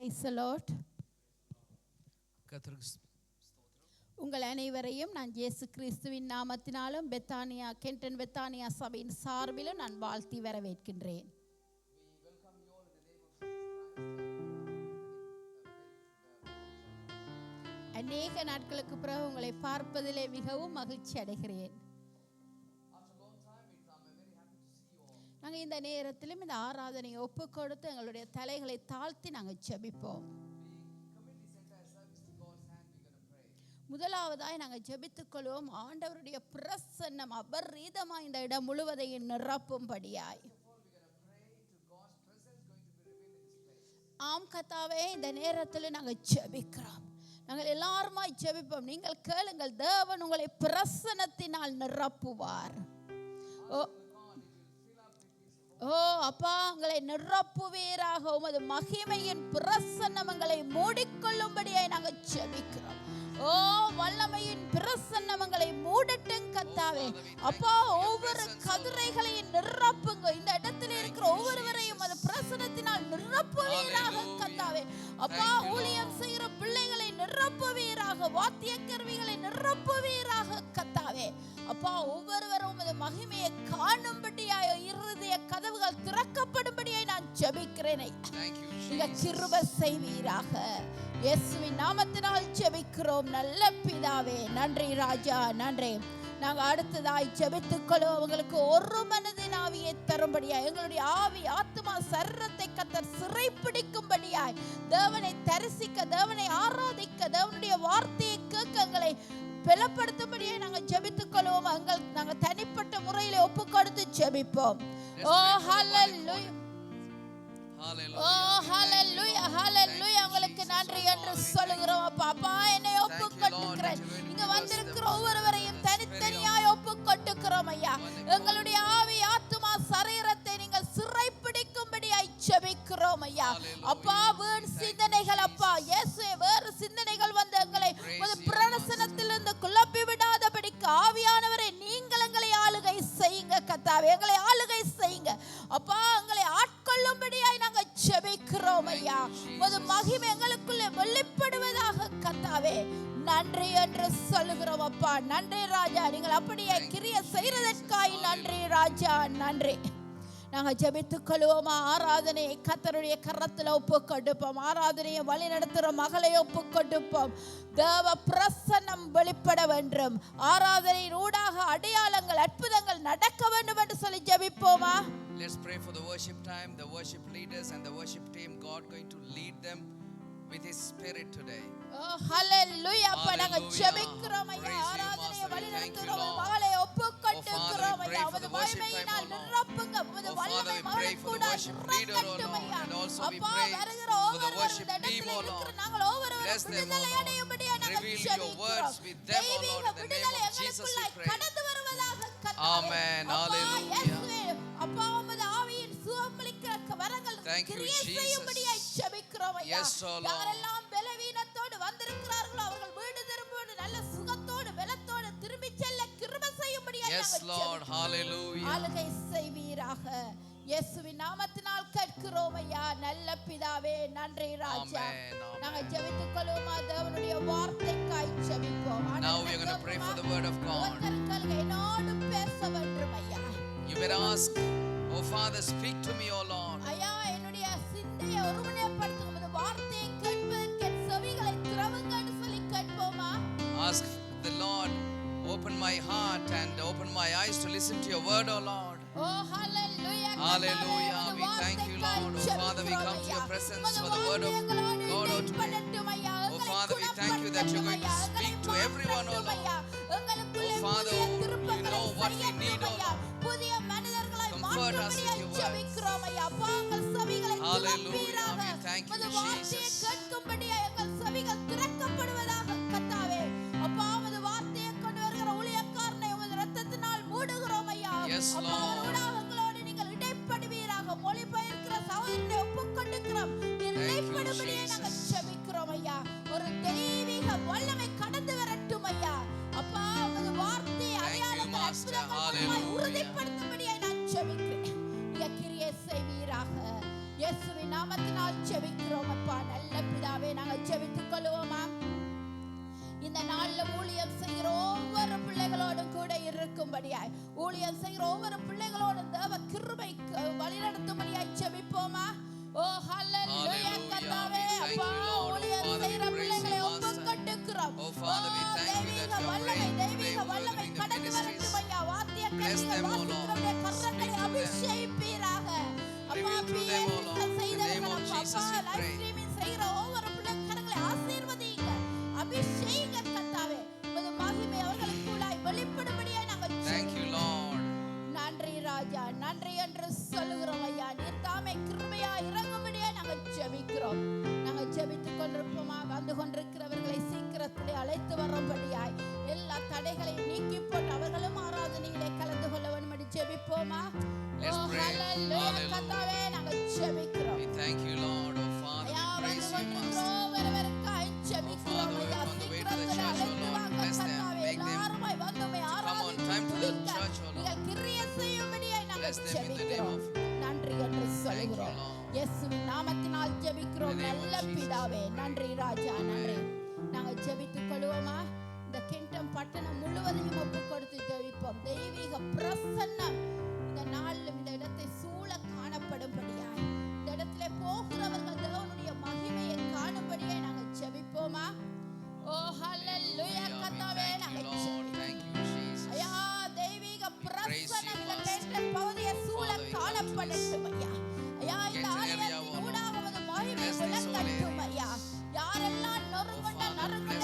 Praise the Lord. உங்கள் அனைவரையும் நான் இயேசு கிறிஸ்துவின் நாமத்தினாலும் பெத்தானியா கென்டன் பெத்தானியா சபையின் சார்பிலும் நான் வாழ்த்தி வரவேற்கின்றேன். அநேக நாட்களுக்கு பிறகு உங்களை பார்ப்பதிலே மிகவும் மகிழ்ச்சி அடைகிறேன். நாங்கள் இந்த நேரத்திலும் இந்த ஆராதனையை ஒப்பு கொடுத்து எங்களுடைய தலைகளை தாழ்த்தி நாங்கள் ஜெபிப்போம். முதலாவதாய் நாங்கள் ஜெபித்துக் கொள்வோம். ஆண்டவருடைய பிரசன்னம் அபரீதமாய் இந்த இடம் முழுவதையும் நிரப்பும்படியாய். ஆம் கர்த்தாவே, இந்த நேரத்தில் நாங்கள் ஜெபிக்கிறோம். நாங்கள் எல்லாருமாய் ஜெபிப்போம். நீங்கள் கேளுங்கள், தேவன் உங்களை பிரசன்னத்தினால் நிரப்புவார். ஓ அப்பா, உங்களை நிரப்புவீராக. உமது மகிமையின் பிரசன்னம் எங்களை மூடிக்கொள்ளும்படியாய் நாங்கள் ஜெபிக்கிறோம். ஓ வல்லமையின் பிரசன்னங்களை மூடட்டும் கர்த்தாவே. அப்பா, ஒவ்வொரு கதிரைகளையும் நிரப்புங்க. இந்த இடத்துல இருக்கிற ஒவ்வொருவரையும் அது பிரசன்னத்தினால் நிரப்புவீராக கர்த்தாவே. அப்பா, ஊழியம் செய்கிற பிள்ளைகளை நிரப்புவீராக, வாத்திய கருவிகளை நிரப்புவீராக கர்த்தாவே. அப்பா, ஒவ்வொருவரும் அது மகிமையை காணும்படியாய் இருதய கதவுகள் திறக்கப்படும்படியாய் நான் ஜெபிக்கிறேன். நீங்க கிருபை செய்வீராக. இயேசுவின் நாமத்தினால் ஜெபிக்கிறோம் நல்ல பிதாவே. நன்றி ராஜா, நன்றி. நாங்கள் அடுத்ததாய் ஜெபித்துக் கொள்வோம். உங்களுக்கு ஒரு மனதின் ஆவியை தரும்படியாய், எங்களுடைய ஆவி ஆத்மா சரீரத்தை கர்த்தர் சிறைப்பிடிக்கும்படியாய், தேவனை தரிசிக்க, தேவனை ஆராதிக்க, தேவனுடைய வார்த்தையை கேட்க எங்களை பலப்படுத்தும்படியாய் நாங்கள் ஜெபித்துக் கொள்வோம். நாங்கள் தனிப்பட்ட முறையில் ஒப்பு கொடுத்து ஜெபிப்போம். ஓ ஹல்லேலூயா, ஓ ஹல்லேலூயா, ஹல்லேலூயா. உங்களுக்கு நன்றி என்று சொல்லுகிறோம். அப்பா, என்னை ஒப்பு கொடுக்கிறேன். இங்க வந்திருக்கிற ஒவ்வொருவரையும் தனித்தனியாய் ஒப்பு கொடுக்கிறோம் ஐயா. எங்களுடைய ஆவி ஆத்துமா சரீரத்தை நீங்கள் சிறைப்பிடிக்கும்படியாய் ஜெபிக்கிறோம் ஐயா. அப்பா, வேறு சிந்தனைகள், அப்பா இயேசுவே, வேறு சிந்தனைகள் வந்து எங்களை ஒரு பிரசன்னத்திலிருந்து குழப்பி விடாதபடிக்கு ஆவியானவரை நீங்கள் எங்களை ஆளுகை செய்யுங்க கர்த்தாவே. எங்களை ஆளுகை செய்யுங்க அப்பா. எங்களை ஆட்கொள்ளும்படியாய் நாங்கள் ஜெபிக்கிறோம் ஐயா. உமது மகிமை எங்களுக்குள்ளே வெளிப்படுவதாக கர்த்தாவே. நன்றி என்று சொல்லுகிறோம் அப்பா. நன்றி ராஜா, நீங்கள் அப்படியே கிரியை செய்யறதற்காய் நன்றி ராஜா, நன்றி. நாங்கள் ஜெபித்துக் கொள்வோமா. ஆராதனையை கர்த்தருடைய கரத்தில் ஒப்பு கொடுப்போம். ஆராதனையை வழி நடத்துகிற மகளை ஒப்பு கொடுப்போம். தேவ பிரசன்னம் வெளிப்பட வேண்டும். ஆராதனையின் ஊடாக அடையாளங்கள் அற்புதங்கள் நடக்க வேண்டும் என்று சொல்லி ஜெபிப்போமா. Let's pray for the worship time. The worship leaders and the worship team, God going to lead them with His Spirit today. Oh hallelujah. அப்பா, நாங்கள் ஜெபிக்கிறோம் ஐயா. ஆராதனையை வழி நடத்துகிற மகளை ஒப்பு கொடுக்கிறோம் ஐயா. உமது மகிமையினால் நிரப்புங்க. உமது வல்லமை மகளுக்குள்ள இறங்கட்டும் ஐயா. அப்பா, வருகிற ஒவ்வொருவரும் இந்த இடத்துல இருக்கிற நாங்கள் ஒவ்வொருவரும் விடுதலை அடையும்படியாக நாங்கள் ஜெபிக்கிறோம். தெய்வீக விடுதலை எங்களுக்குள்ள கடந்து வருவதாக கர்த்தாவே. Amen. Hallelujah. அப்பா, உமது ஆவியின் சுகமளிக்கிற வரங்கள் கிரியை செய்யும்படியாக ஜெபிக்கிறோம் ஐயா. யாரெல்லாம் பலவீனத்தோடு வந்திருக்கிறார்களோ அவர்கள் வீடு திரும்பும்போது நல்ல சுகத்தோடு பலத்தோடு திரும்பி செல்ல கிருபை செய்யும்படியாக நாங்கள் ஜெபிக்கிறோம். ஆளுகை செய்வீராக. இயேசுவின் நாமத்தினால் கேட்கிறோம் ஐயா. நல்ல பிதாவே, நன்றி ராஜா. நாங்கள் ஜெபித்துக் கொள்வோமா. தேவனுடைய வார்த்தைக்காய் ஜெபிப்போம். Now we are going to pray for the word of God. என்னோடு பேச வேண்டும் ஐயா. You better ask, oh Father, speak to me, oh Lord. ஐயா, என்னுடைய சிந்தையை ஒருமனப்படுத்தும் உமது வார்த்தையை கேட்பதற்கு என் செவிகளை திறவுங்கன்னு சொல்லி கேட்போமா. Ask the Lord, open my heart and open my eyes to listen to your word, oh Lord. Oh hallelujah. Hallelujah. We thank you, Lord. Oh Father, we come to your presence for the word of God oh today. Oh Father, we thank you that you're going to speak to everyone, oh Lord. Oh Father, you know what we need, oh Lord. Comfort us with your words. Hallelujah. We thank you, Jesus. Yes, Lord. ஒரு தெய்வீக வல்லமை கடந்து வரட்டும் ஐயா. அப்பா, உமது வார்த்தையை அடையாளங்கள் உறுதிப்படுத்தும்படியாய் நான் ஜெபிக்கிறேன். கிரியை செய்வீராக. இயேசுவின் நாமத்தினால் ஜெபிக்கிறோம் அப்பா. நல்ல நடத்தும்படியாய் ஊழியம் செய்கிற ஒவ்வொரு பிள்ளைகளோடு தேவ கிருபை வழிநடத்தும்படியாய் ஜெபிப்போமா. ஓ ஹalleluya கர்த்தாவே அப்பா ஊழியம் செய்கிற பிள்ளைகளை ஒப்புக்கொடுக்கிறோம். ஓ தெய்வீக வல்லமை கடந்து வரட்டும் ஐயா. வாத்திய கருவிகள் வாசிக்கிறவருடைய கரங்களை அபிஷேகிப்பீராக அப்பா. செய்தவர்கள் அப்பா லைவ் ஸ்ட்ரீமிங் செய்கிற ஒவ்வொரு பிள்ளைகளை ஆசீர்வதிங்க, அபிஷேக கர்த்தாவே. உமது மகிமை அவர்களுக்குள்ளாய் வெளிப்படும்படியாய் நாங்கள் Thank you Lord. நன்றி ராஜா, நன்றி என்று சொல்லுகிறோம் ஐயா. நீர் தாமே கிருபையா இறங்கும்படியாய் நாங்கள் ஜெபிக்கிறோம். நாங்கள் ஜெபித்துக் கொண்டிருப்போமா. வந்து கொண்டிருக்கிறவர்களை சீக்கிரத்திலே அழைத்து வரும்படியாய் எல்லா தடைகளையும் நீக்கி போட்டு அவர்களும் ஆராதனையிலே கலந்து கொள்ள வேண்டும் என்று ஜெபிப்போமா. ஹalleluya கர்த்தாவே நாங்கள் ஜெபிக்கிறோம். We thank you Lord. Oh Father, we praise you Master. ஒருவருக்காய் ஜெபிக்கிறோம் ஐயா. சீக்கிரத்திலே அழைத்து வாங்க கர்த்தாவே. எல்லாருமாய் வந்துமே ஆராதனை நீங்கள் கிரியை செய்யும்படியாய் நாங்கள் ஜெபிக்கிறோம். நன்றி என்று சொல்கிறோம். இயேசுவின் நாமத்தினால் ஜெபிக்கிறோம் நல்ல பிதாவே. நன்றி ராஜா, நன்றி. நாங்கள் ஜெபித்துக் கொள்வோமா. இந்த கிங்டம் பட்டணம் முழுவதையும் ஒப்புக் கொடுத்து ஜெபிப்போம். தெய்வீக பிரசன்னம் இந்த நாளிலும் இந்த இடத்தை சூழ காணப்படும்படியாய், இந்த இடத்திலே போகிறவர்கள் தேவனுடைய மகிமையை காணும்படியாய் நாங்கள் ஜெபிப்போமா. ஓ ஹalleluya கர்த்தாவே நாங்கள் ஐயா தெய்வீக பிரசன்னம் இந்த கிங்டம் பகுதியை சூழ காணப்படட்டும் ஐயா. ஐயா இந்த ஆலயத்தின் ஊடாக உமது மகிமை விளங்கட்டும் ஐயா. யாரெல்லாம் நொறுங்குண்ட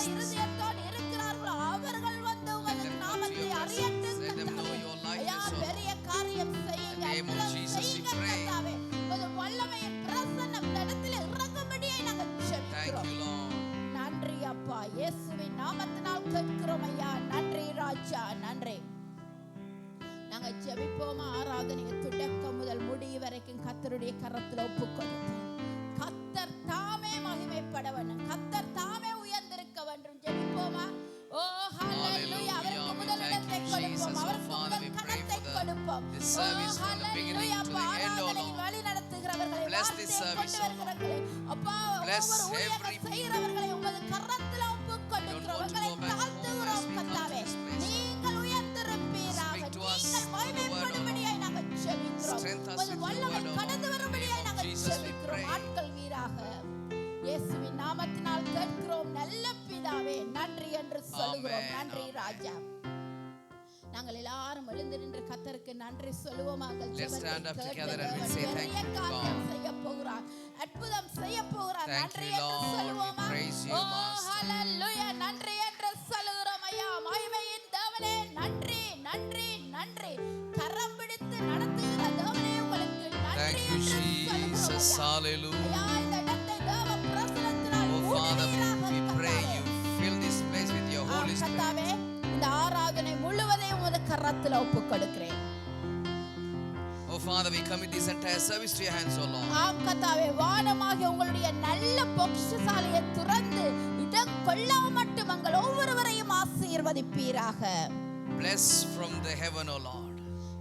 இருதயத்தோடு இருக்கிறார்களோ அவர்கள் வந்து உமது நாமத்தை அறியட்டும் கர்த்தாவே. ஐயா பெரிய காரியம் செய்யுங்க, அற்புதம் செய்யுங்க கர்த்தாவே. உமது வல்லமையின் பிரசன்னம் இந்த இடத்திலே இறங்கும்படியாய் நாங்கள் ஜெபிக்கிறோம். நன்றி அப்பா, இயேசுவின் நாமத்தினால் கேட்கிறோம் ஐயா. நன்றி ராஜா, நன்றி. நாங்கள் ஜெபிப்போமா. ஆராதனையை தொடக்கம் முதல் முடிவு வரைக்கும் கர்த்தருடைய கரத்தில் ஒப்புக்கொடுப்போம். கர்த்தர் தாமே மகிமைப்பட வேண்டும், கர்த்தர் தாமே உயர்ந்திருக்க வேண்டும். ஜெபிப்போமா. ஓ ஹalleluya அவருக்கு முதலிடத்தை கொடுப்போம், அவருக்கு முதல் கனத்தை கொடுப்போம். ஓ ஹalleluya அப்பா ஆராதனை வழி நடத்துகிறவர்களை வார்த்தை அப்பா ஒவ்வொரு ஊழியர்கள் செய்கிறவர்களை உமது கரத்தில் ஒப்புக்கொடுக்கிறோம். உங்களை தாழ்த்துகிறோம் கர்த்தாவே. நீங்கள் உயர்ந்திருப்பீராக, நீங்கள் மகிமைப்படும்படியாய் நாங்கள் ஜெபிக்கிறோம். உமது வல்லமை கடந்து வரும்படியாய் நாங்கள் ஜெபிக்கிறோம். ஆட்கள் வீராக இயேசுவின் நாமத்தினால் கேட்கிறோம் நல்ல பிதாவே. நன்றி என்று சொல்லுகிறோம். நன்றி ராஜா. நாங்கள் எல்லாரும் எழுந்து நின்று கர்த்தருக்கு நன்றி சொல்லுவோம். செய்ய போகிறார், அற்புதம் செய்ய போகிறார். நன்றி என்று சொல்லுவோமா. ஓ ஹalleluya நன்றி என்று சொல்லுகிறோம் ஐயா. மகிமையின் தேவனே நன்றி, நன்றி, நன்றி. கரம் பிடித்து நடத்துகிற தேவனே உங்களுக்கு நன்றி என்று சொல்லுகிறோம் ஐயா. இந்த இடத்தை தேவ பிரசன்னத்தினால் கர்த்தாவே இந்த ஆராதனை முழுவதையும் உமது கரத்தில் ஒப்புக்கொடுக்கிறேன். Oh Father, we commit this entire service to your hands, O Lord. ஆம் கர்த்தாவே, வானமாகிய உங்களுடைய நல்ல பொக்கிஷசாலையை திறந்து இடம் கொள்ளாம மட்டும் எங்கள் ஒவ்வொருவரையும் ஆசீர்வதிப்பீராக. Bless from the heaven, O Lord.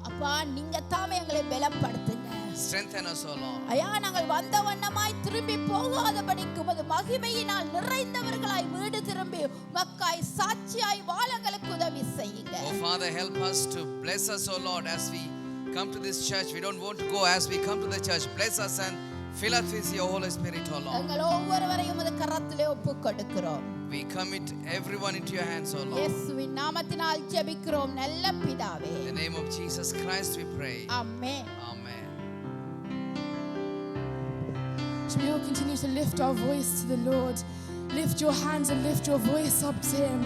அப்பா நீங்க தாமே எங்களை பலப்படுத்துங்க. Strengthen us, O Lord. ஐயா நாங்கள் வந்த வண்ணமாய் திரும்பி போகாதபடிக்கு உமது மகிமையினால் நிறைந்தவர்களாய் வீடு திரும்பி மக்காய் சாட்சியாய் வாழங்களுக்கு உதவி செய்யுங்க. Oh Father, help us to bless us, O Lord, as we come to this church. We don't want to go as we come to the church. Bless us and fill us with your Holy Spirit, O Lord. எங்கள் ஒவ்வொருவரையும் உமது கரத்திலே ஒப்புக்கொடுக்கிறோம். We commit everyone into your hands, O Lord. இயேசுவின் நாமத்தினால் ஜெபிக்கிறோம் நல்ல பிதாவே. In the name of Jesus Christ we pray. Amen. Amen. We will continue to lift our voice to the Lord. Lift your hands and lift your voice up to Him.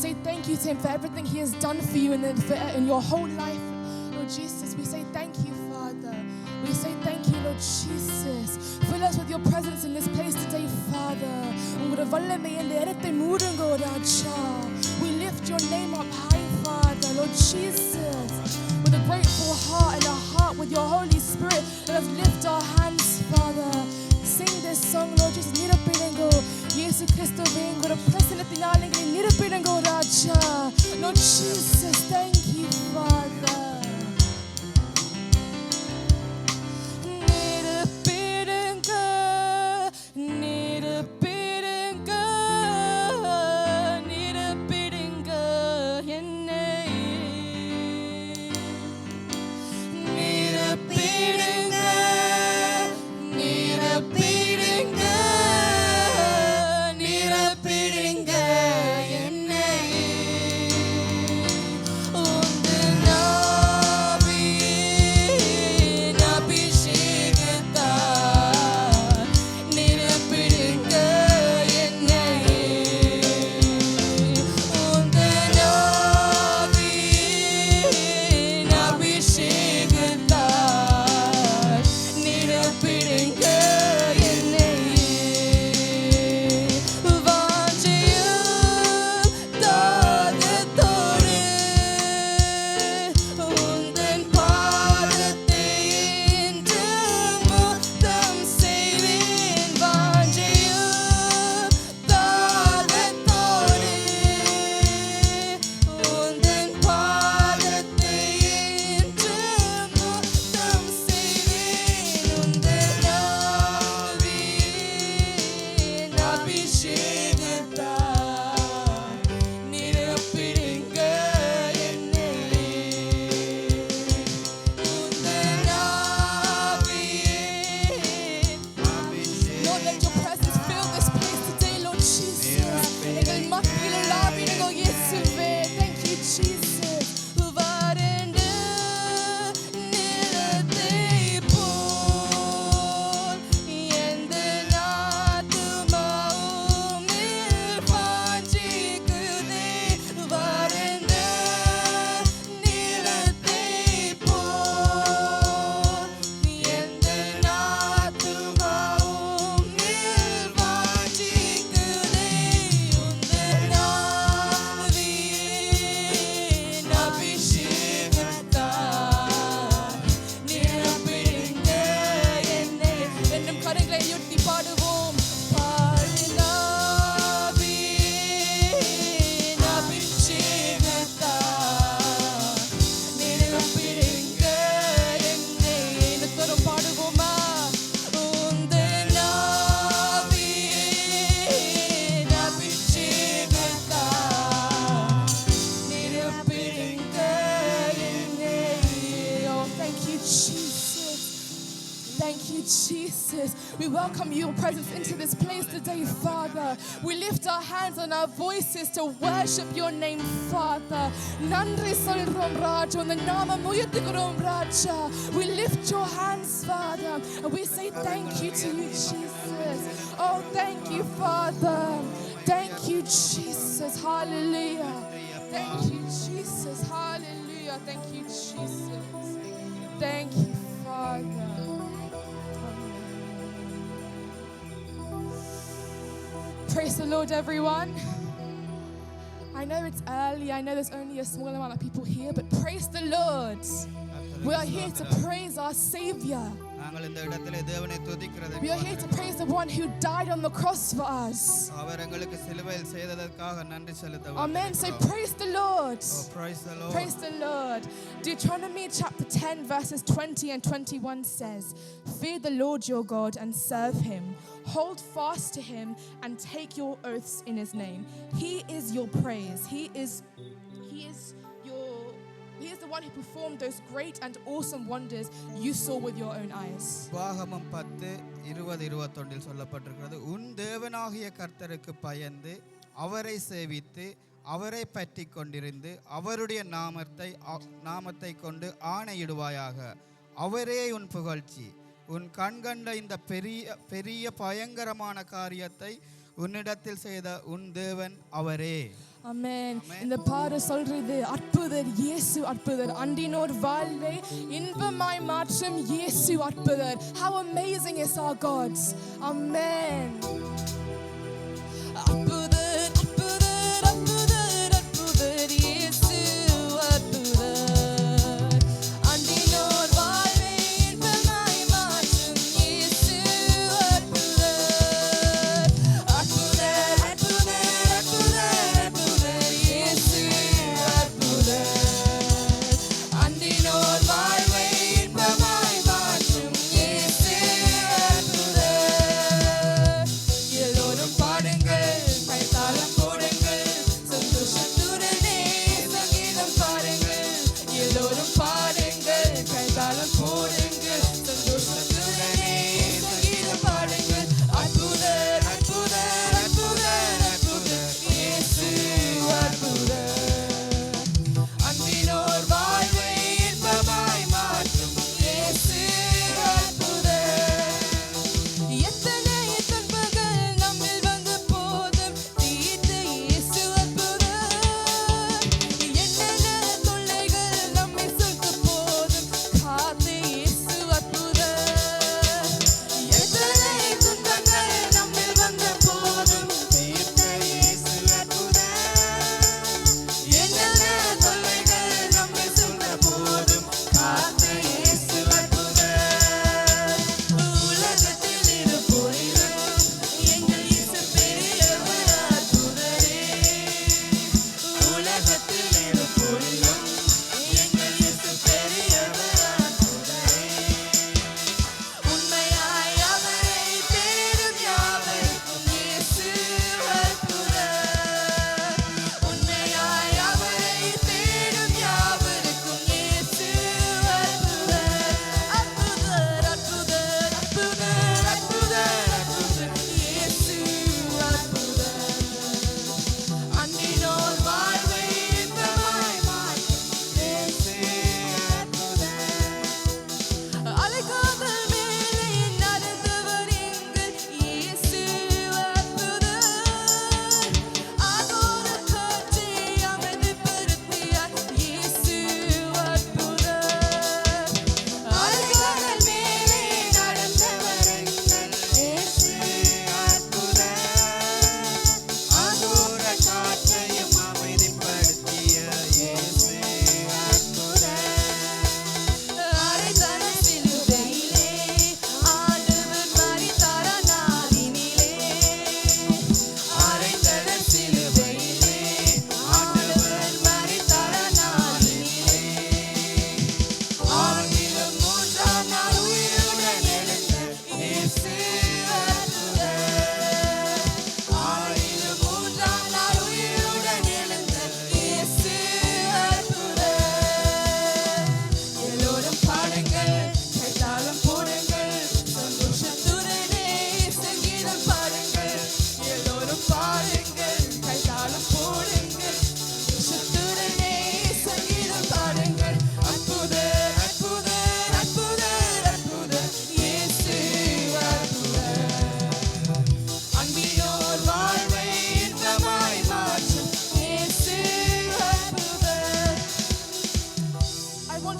Say thank you to Him for everything He has done for you in your whole life. Lord Jesus, we say thank you, Father. We say thank you, Lord Jesus. Fill us with your presence in this place today, Father. We lift your name up high, Father, Lord Jesus. With a grateful heart and a heart with your Holy Spirit, let us lift our hands, Father. Sing this song, Lord Jesus. Nirupidengo, Yesu Christo vengo, the present tinalingi nirupidengo Raja. Lord Jesus, thank you, Father. Nirupidengo, nirupidengo, nirupidengo, yenne. Jesus. We welcome your presence into this place today, Father. We lift our hands and our voices to worship your name, Father. Nandri solrom Raja, the nama muyatigurom Raja. We lift your hands, Father, and we say thank you to you, Jesus. Oh, thank you, Father. Thank you, Jesus. Hallelujah. Thank you, Jesus. Hallelujah. Thank you, Jesus. Thank you, Father. Praise the Lord, everyone. I know it's early. I know there's only a small amount of people here, but praise the Lord. We are here to praise our Savior. We are here to praise the one who died on the cross for us. Amen. So praise the Lord. Praise the Lord. Praise the Lord. Deuteronomy chapter 10 verses 20 and 21 says, "Fear the Lord your God and serve him. Hold fast to him and take your oaths in his name. He is your praise. He is the one who performed those great and awesome wonders you saw with your own eyes." உபாகமம் 10:20-21 சொல்லப்பட்டிருக்கிறது. உன் தேவனாகிய கர்த்தருக்கு பயந்து அவரை சேவித்து அவரை பற்றி கொண்டிருந்து அவருடைய நாமத்தை கொண்டு ஆணையிடுவாயாக. அவரே உன் புகழ்ச்சி. உன் கண்கண்ட இந்த பெரிய பயங்கரமான காரியத்தை உன்னிடத்தில் செய்த உன் தேவன் அவரே. Amen. இந்த பாட சொல்றது அற்புதர் இயேசு அற்புதர் அண்டினோர் வாழ்வை இன்பமாய் மாற்றும் இயேசு அற்புதர். How amazing is our God. Amen. அற்புதர் அற்புதர் அற்புதர் அற்புதர் இயேசு அற்புதர் அண்டினோர் வாழ்வை இன்பமாய் மாற்றும் இயேசு அற்புதர். அற்புதர் அற்புதர் அற்புதர் இயேசு அற்புதர் அண்டினோர் வாழ்வை இன்பமாய் மாற்றும் இயேசு அற்புதர்.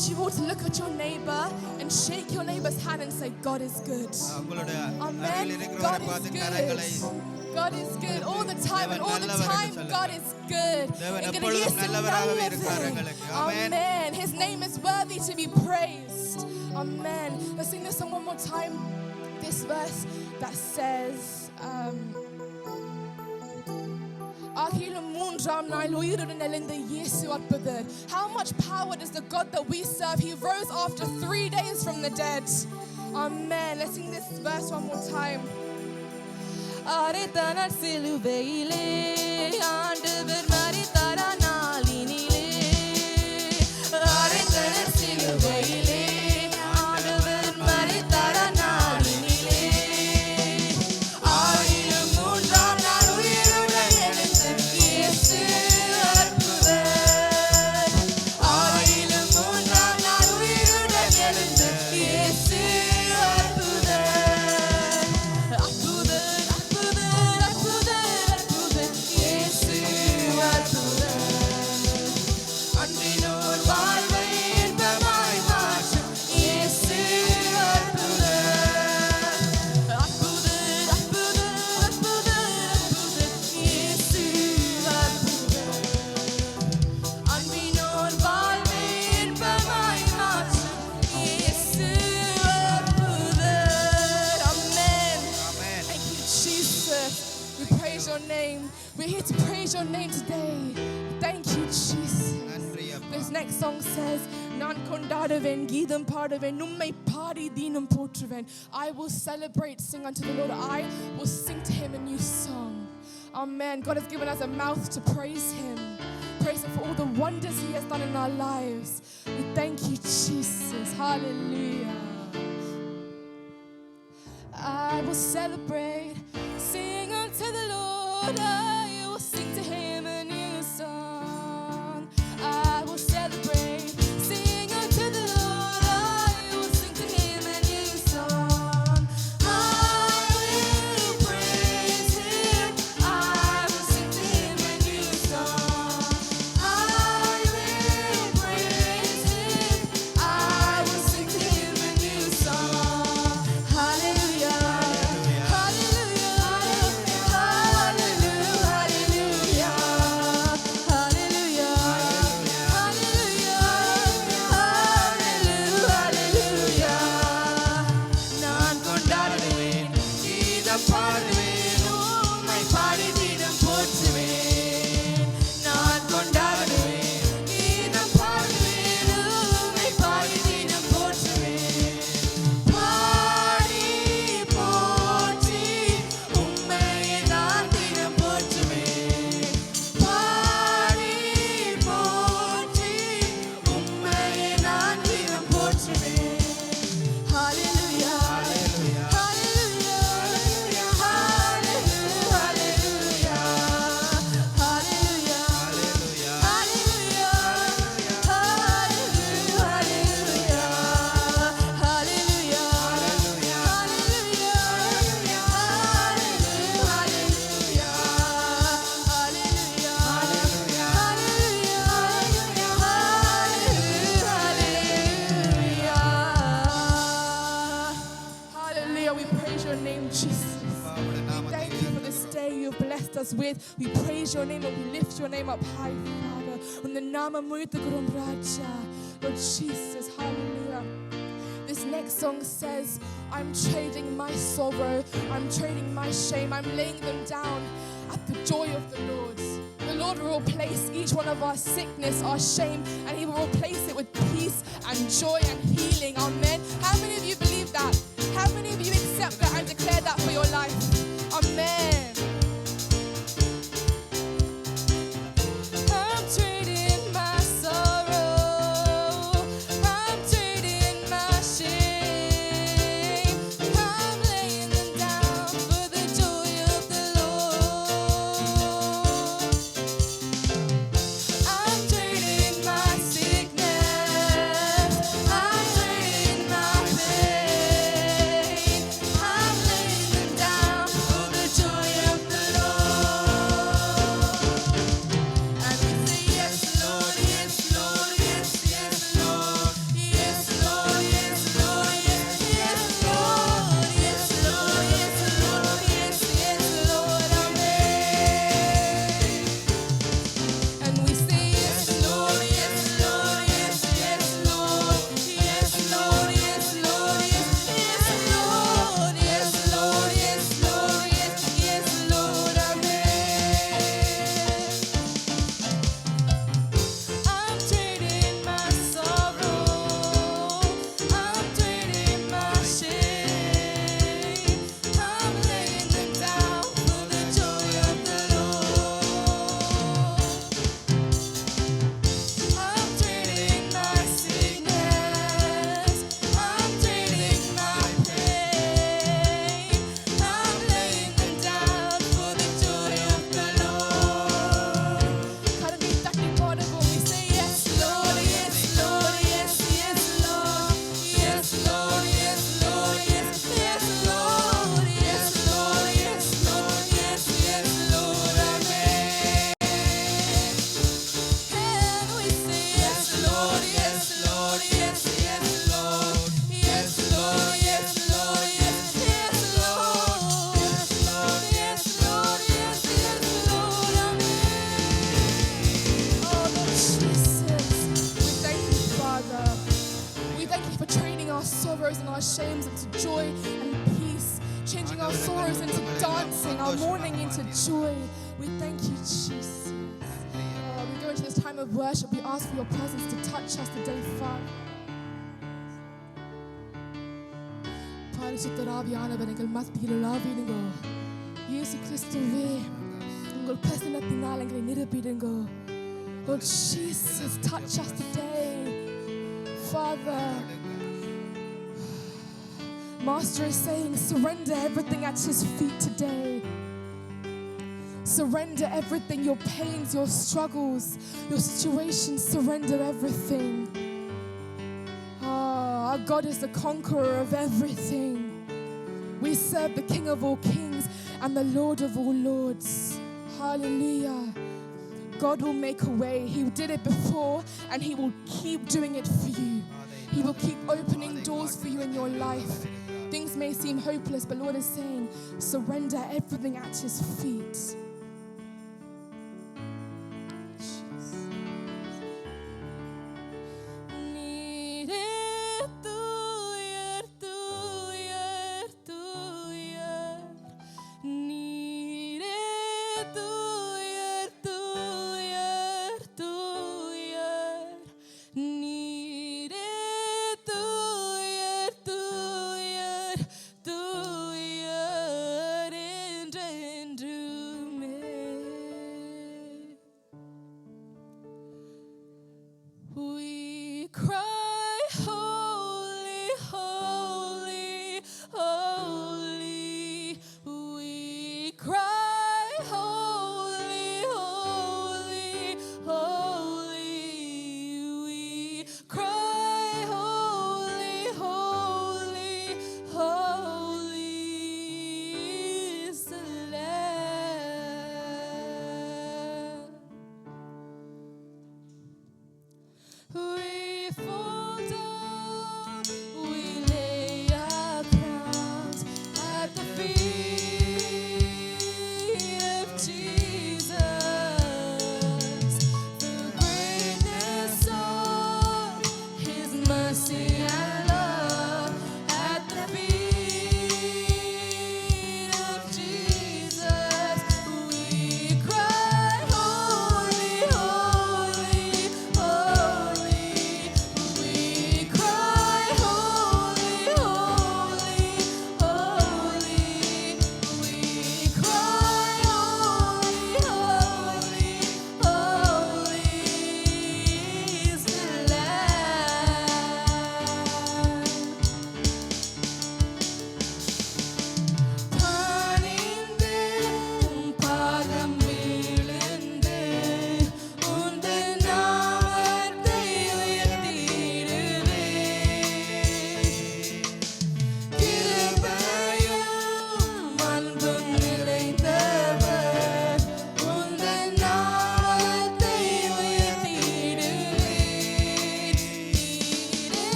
want you all to look at your neighbor and shake your neighbor's hand and say, God is good. உங்களுடைய அருகில் Amen. இருக்கிறவரை God பார்த்து is கரங்களை good. God is good all the time, and all the தேவன் time நல்லவர் God is good. தேவன் எங்களுடைய எப்பொழுதும் இயேசு நல்லவராகவே இருக்கிறார் நல்லவர். எங்களுக்கு. Amen. Amen. His name is worthy to be praised. Amen. Let's sing this song one more time. This verse that says, ஆகிலும் மூன்றாம் நாள் உயிருடன் எழுந்த இயேசு அற்புதர். How much power does the God that we serve? He rose after 3 days from the dead. Amen. Let's sing this verse one more time. அரைத்தனர் சிலுவையிலே ஆண்டவர் மரித்தார் நாளினிலே. அரைத்தனர் சிலுவையிலே ஆண்டவர் மரித்தார் நாளினிலே. ஆயிரம் மூன்றாம் நாள் உயிருடன் எழுந்த இயேசு அற்புதர். ஆயிரம் மூன்றாம் நாள் உயிருடன் எழுந்த இயேசு அற்புதர். அன்பினோர் வாழ்வை இன்பமாய் மாற்றும் இயேசு அற்புதர். அற்புதர், அற்புதர், அற்புதர், அற்புதர், இயேசு அற்புதர். அன்பினோர் வாழ்வை இன்பமாய் மாற்றும் இயேசு அற்புதர். Amen. Thank you, Jesus. We praise your name. We're here to praise your name today. Thank you, Jesus. நன்றி அப்பா. This next song says, நான் கொண்டாடுவேன் கீதம் பாடுவேன் உம்மை பாடி தீனம் போற்றுவேன். I will celebrate, sing unto the Lord. I will sing to him a new song. Amen. God has given us a mouth to praise him. Praise him for all the wonders he has done in our lives. We thank you, Jesus. Hallelujah. I will celebrate, sing unto the Lord. I will sing to him a new song. I will celebrate, sing unto the Lord. I will sing to him a new song. I will praise him. I will sing to him a new song. I will praise him. I will sing to him a new song. Hallelujah. பாடுவேன் உம்மை பாடி தினம் போற்றுவேன். நான் கொண்டாடுவேன் கீதம் பாடுவேன் உம்மை பாடி தினம் போற்றுவேன். பாடி போற்றி உம்மையே நான் தினம் போற்றுவேன். பாடி போற்றி உம்மையே நான் தினம் போற்றுவேன். Hallelujah. Hallelujah. Hallelujah. We praise your name, Jesus. அப்பாவுடைய நாமத்தை Thank you for this day you've blessed us with. We praise your name and we lift your name up high, Father. உந்த நாமம் உயர்த்துகிறோம் ராஜா. Lord Jesus, hallelujah. This next song says, I'm trading my sorrow, I'm trading my shame, I'm laying them down at the joy of the Lord. The Lord will replace each one of our sickness, our shame, and he will replace it with peace and joy and healing. Amen. How many of you believe that? How many of you accept that and declare that for your life? Amen. I'm trading my sorrow, I'm trading my shame, I'm laying them down for the joy of the Lord. I'm trading my sickness, I'm trading my pain, I'm laying them down sorrows and our shames into joy and peace, changing our sorrows into dancing, our mourning into joy. We thank you, Jesus. We go into this time of worship. We ask for your presence to touch us today, Father. பரிசுத்த ஆவியானவர் எங்கள் மத்தியில் உலாவிடுங்க. இயேசு கிறிஸ்துவே உங்கள் பிரசன்னத்தினால் எங்களை நிரப்பிடுங்க. Lord Jesus, touch us today, Father. Master is saying, surrender everything at his feet today. Surrender everything, your pains, your struggles, your situations, surrender everything. Our God is the conqueror of everything. We serve the King of all kings and the Lord of all lords. Hallelujah. God will make a way. He did it before and he will keep doing it for you. He will keep opening doors for you in your life. Things may seem hopeless, but Lord is saying, surrender everything at his feet.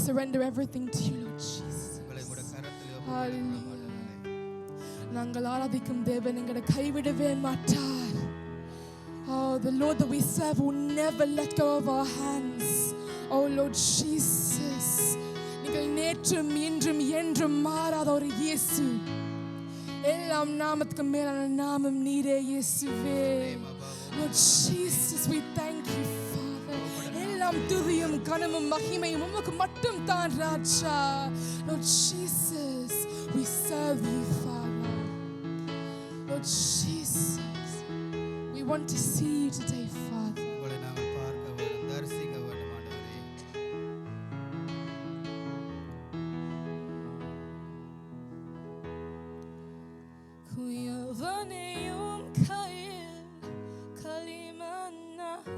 surrender everything to you, Lord Jesus. Hallelujah. நாங்கள் ஆராதிக்கும் தேவன் எங்களை கைவிடவே மாட்டார். Oh, the Lord that we serve will never let go of our hands. Oh, Lord Jesus. நீங்கள் நேற்றும் இன்றும் என்றும் மாறாத ஒரு இயேசு. எல்லாம் நாமத்துக்கு மேலான நாமம் நீரே இயேசுவே. Lord Jesus, we thank you, Father. எல்லாம் துதியும் கனமும் மகிமையும் உமக்கு மட்டும் தான் ராஜா. Lord Jesus, we serve you, Father. Lord Jesus, we want to see you today, Father. உங்களை நாங்கள் பார்க்க வேண்டும், தரிசிக்க வேண்டும் ஆண்டவரே. குயவனையும் கையில் களிமண்ணால்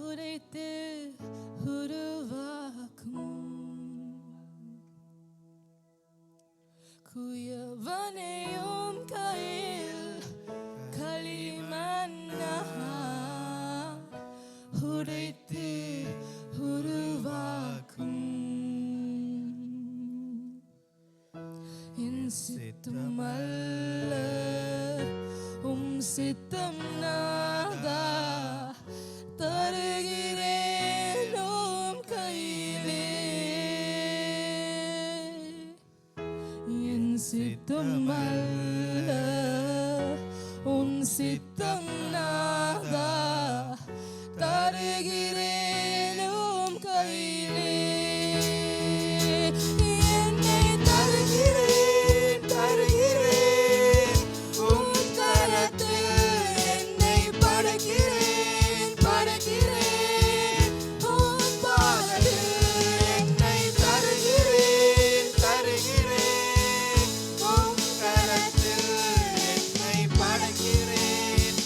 உடைத்து உருவாக்கும். குயவனையும் கையில் களிமண்ணால் உடைத்து உருவாக்கும். என் சித்தம் அல்ல உம் சித்தம் நாதா, தருகிறேன் உம் கையிலே. என் சித்தம் அல்ல உம் சித்தம் நாதா, தருகிறேன் உம் கையிலே. என்னை தருகிறேன் தருகிறேன் உம் கரத்தில், என்னை படைக்கிறேன் படைக்கிறேன் உம் பாதத்தில். என்னை தருகிறேன் தருகிறேன் உம் கரத்தில், என்னை படைக்கிறேன்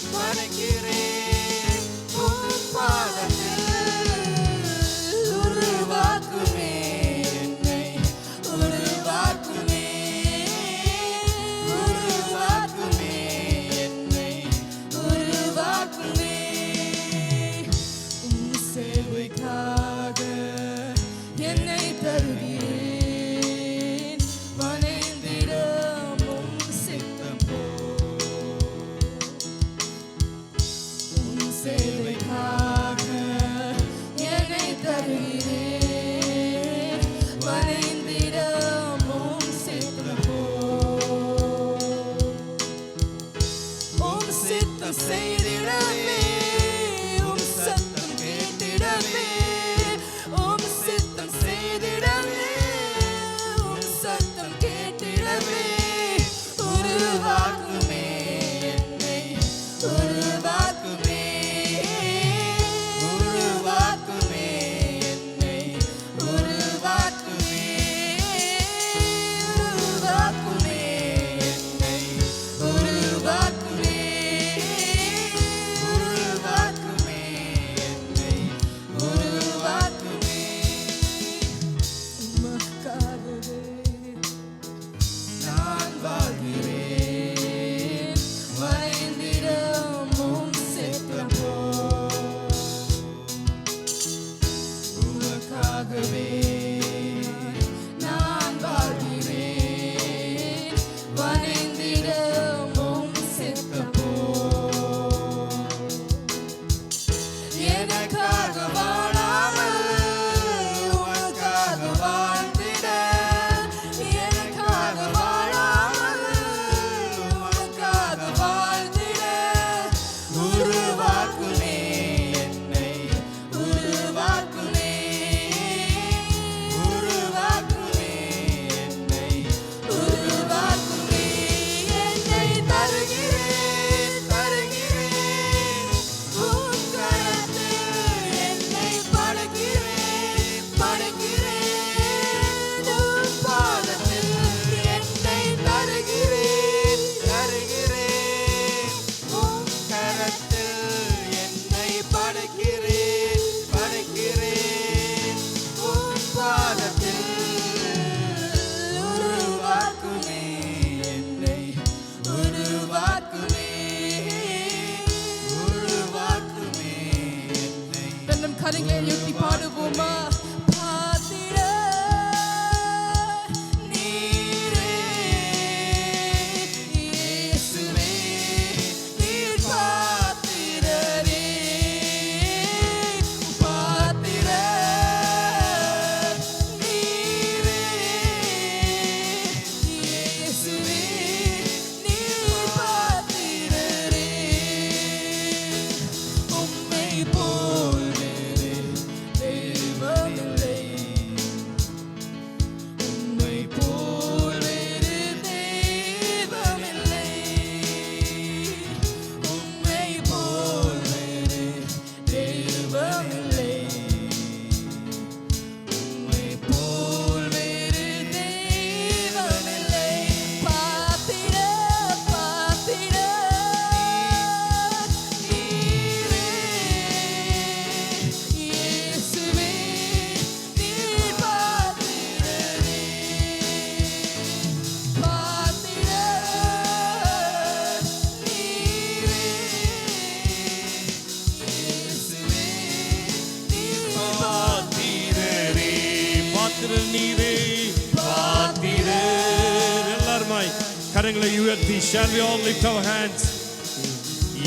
கரங்களை உயர்த்தி shall we all lift our hands?